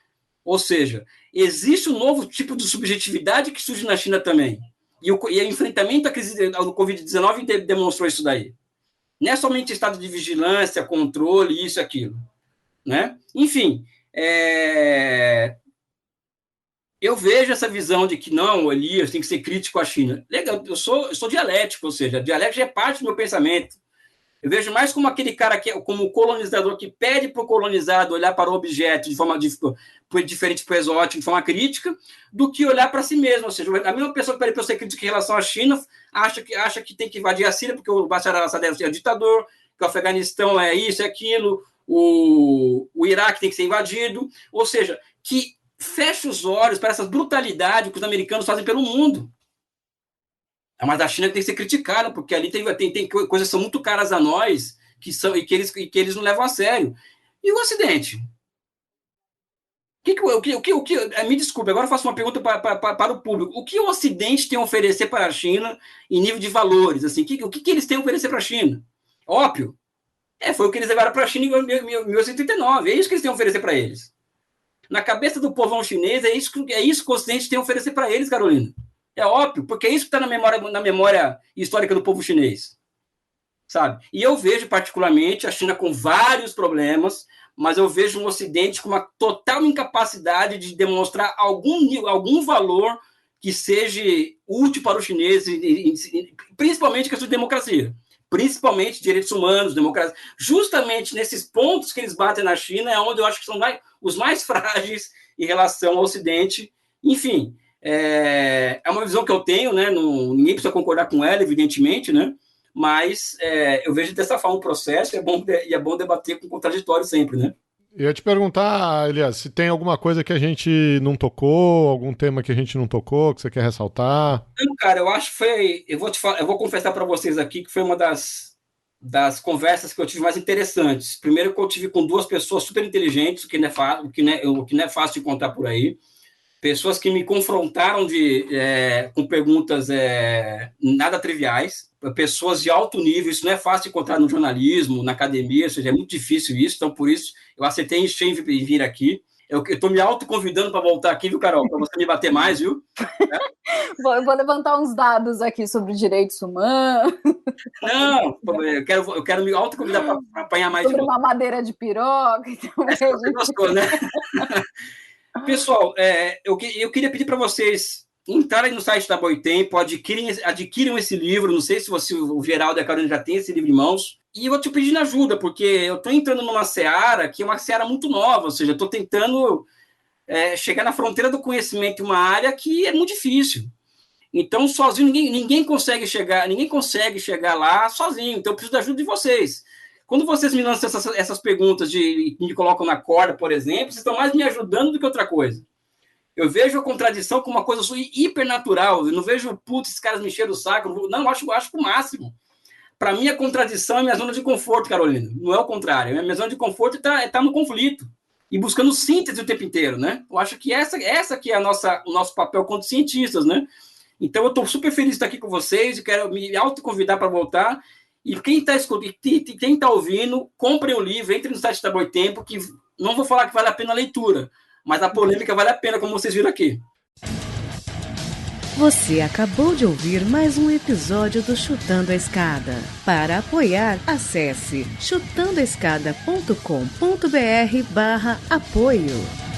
Ou seja, existe um novo tipo de subjetividade que surge na China também. E o enfrentamento à crise do Covid-19 demonstrou isso daí. Não é somente estado de vigilância, controle, isso e aquilo. Né? Enfim, eu vejo essa visão de que não, o Elias tem que ser crítico à China. Legal, eu sou dialético, ou seja, a dialética é parte do meu pensamento. Eu vejo mais como aquele cara como o colonizador que pede para o colonizado olhar para o objeto de forma diferente para o exótico, de forma crítica, do que olhar para si mesmo. Ou seja, a mesma pessoa que pede para eu ser crítico em relação à China acha que tem que invadir a Síria porque o Bashar al-Assad é ditador, que o Afeganistão é isso, é aquilo, o Iraque tem que ser invadido, ou seja, que feche os olhos para essas brutalidades que os americanos fazem pelo mundo. Mas a China tem que ser criticada, porque ali tem coisas que são muito caras a nós e que eles não levam a sério. E o Ocidente? Me desculpe, agora eu faço uma pergunta para o público. O que o Ocidente tem a oferecer para a China em nível de valores? Assim, o que eles têm a oferecer para a China? Ópio. Foi o que eles levaram para a China em 1989. É isso que eles têm a oferecer para eles. Na cabeça do povão chinês, é isso que o Ocidente tem a oferecer para eles, Carolina. É óbvio, porque é isso que está na memória histórica do povo chinês. Sabe? E eu vejo, particularmente, a China com vários problemas, mas eu vejo um Ocidente com uma total incapacidade de demonstrar algum valor que seja útil para os chineses, principalmente questão de democracia, principalmente direitos humanos, democracia. Justamente nesses pontos que eles batem na China é onde eu acho que são os mais frágeis em relação ao Ocidente. Enfim, é uma visão que eu tenho, né? Ninguém precisa concordar com ela, evidentemente, né? Mas eu vejo dessa forma o processo e é bom debater com contraditório sempre, né? Eu ia te perguntar, Elias, se tem alguma coisa que a gente não tocou, algum tema que a gente não tocou, que você quer ressaltar? Não, cara, eu acho que foi... Eu vou confessar para vocês aqui que foi uma das conversas que eu tive mais interessantes. Primeiro que eu tive com duas pessoas super inteligentes, o que não é fácil de encontrar por aí. Pessoas que me confrontaram com perguntas nada triviais, pessoas de alto nível. Isso não é fácil de encontrar no jornalismo, na academia, ou seja, é muito difícil isso, então por isso eu aceitei em vir aqui. Eu estou me autoconvidando para voltar aqui, viu, Carol? Para você me bater mais, viu? Eu vou levantar uns dados aqui sobre direitos humanos. Não, eu quero me autoconvidar para apanhar mais. Sobre uma madeira de piroca. Então, você gostou, né? Pessoal, eu queria pedir para vocês entrarem no site da Boitempo, adquiram esse livro. Não sei se o Geraldo e a Carolina já tem esse livro em mãos. E eu vou te pedindo ajuda, porque eu estou entrando numa seara que é uma seara muito nova, ou seja, eu estou tentando chegar na fronteira do conhecimento em uma área que é muito difícil. Então, sozinho, ninguém consegue chegar lá sozinho. Então, eu preciso da ajuda de vocês. Quando vocês me lançam essas perguntas me colocam na corda, por exemplo, vocês estão mais me ajudando do que outra coisa. Eu vejo a contradição como uma coisa hipernatural. Eu não vejo, putz, esses caras me encheram o saco. Não, eu acho o máximo. Para mim, a contradição é minha zona de conforto, Carolina. Não é o contrário. A minha zona de conforto está no conflito e buscando síntese o tempo inteiro, né? Eu acho que essa que é o nosso papel como cientistas, né? Então, eu estou super feliz de estar aqui com vocês e quero me autoconvidar para voltar. E quem está ouvindo, comprem o livro, entre no site da Boitempo, que não vou falar que vale a pena a leitura, mas a polêmica vale a pena, como vocês viram aqui. Você acabou de ouvir mais um episódio do Chutando a Escada. Para apoiar, acesse chutandoaescada.com.br/apoio.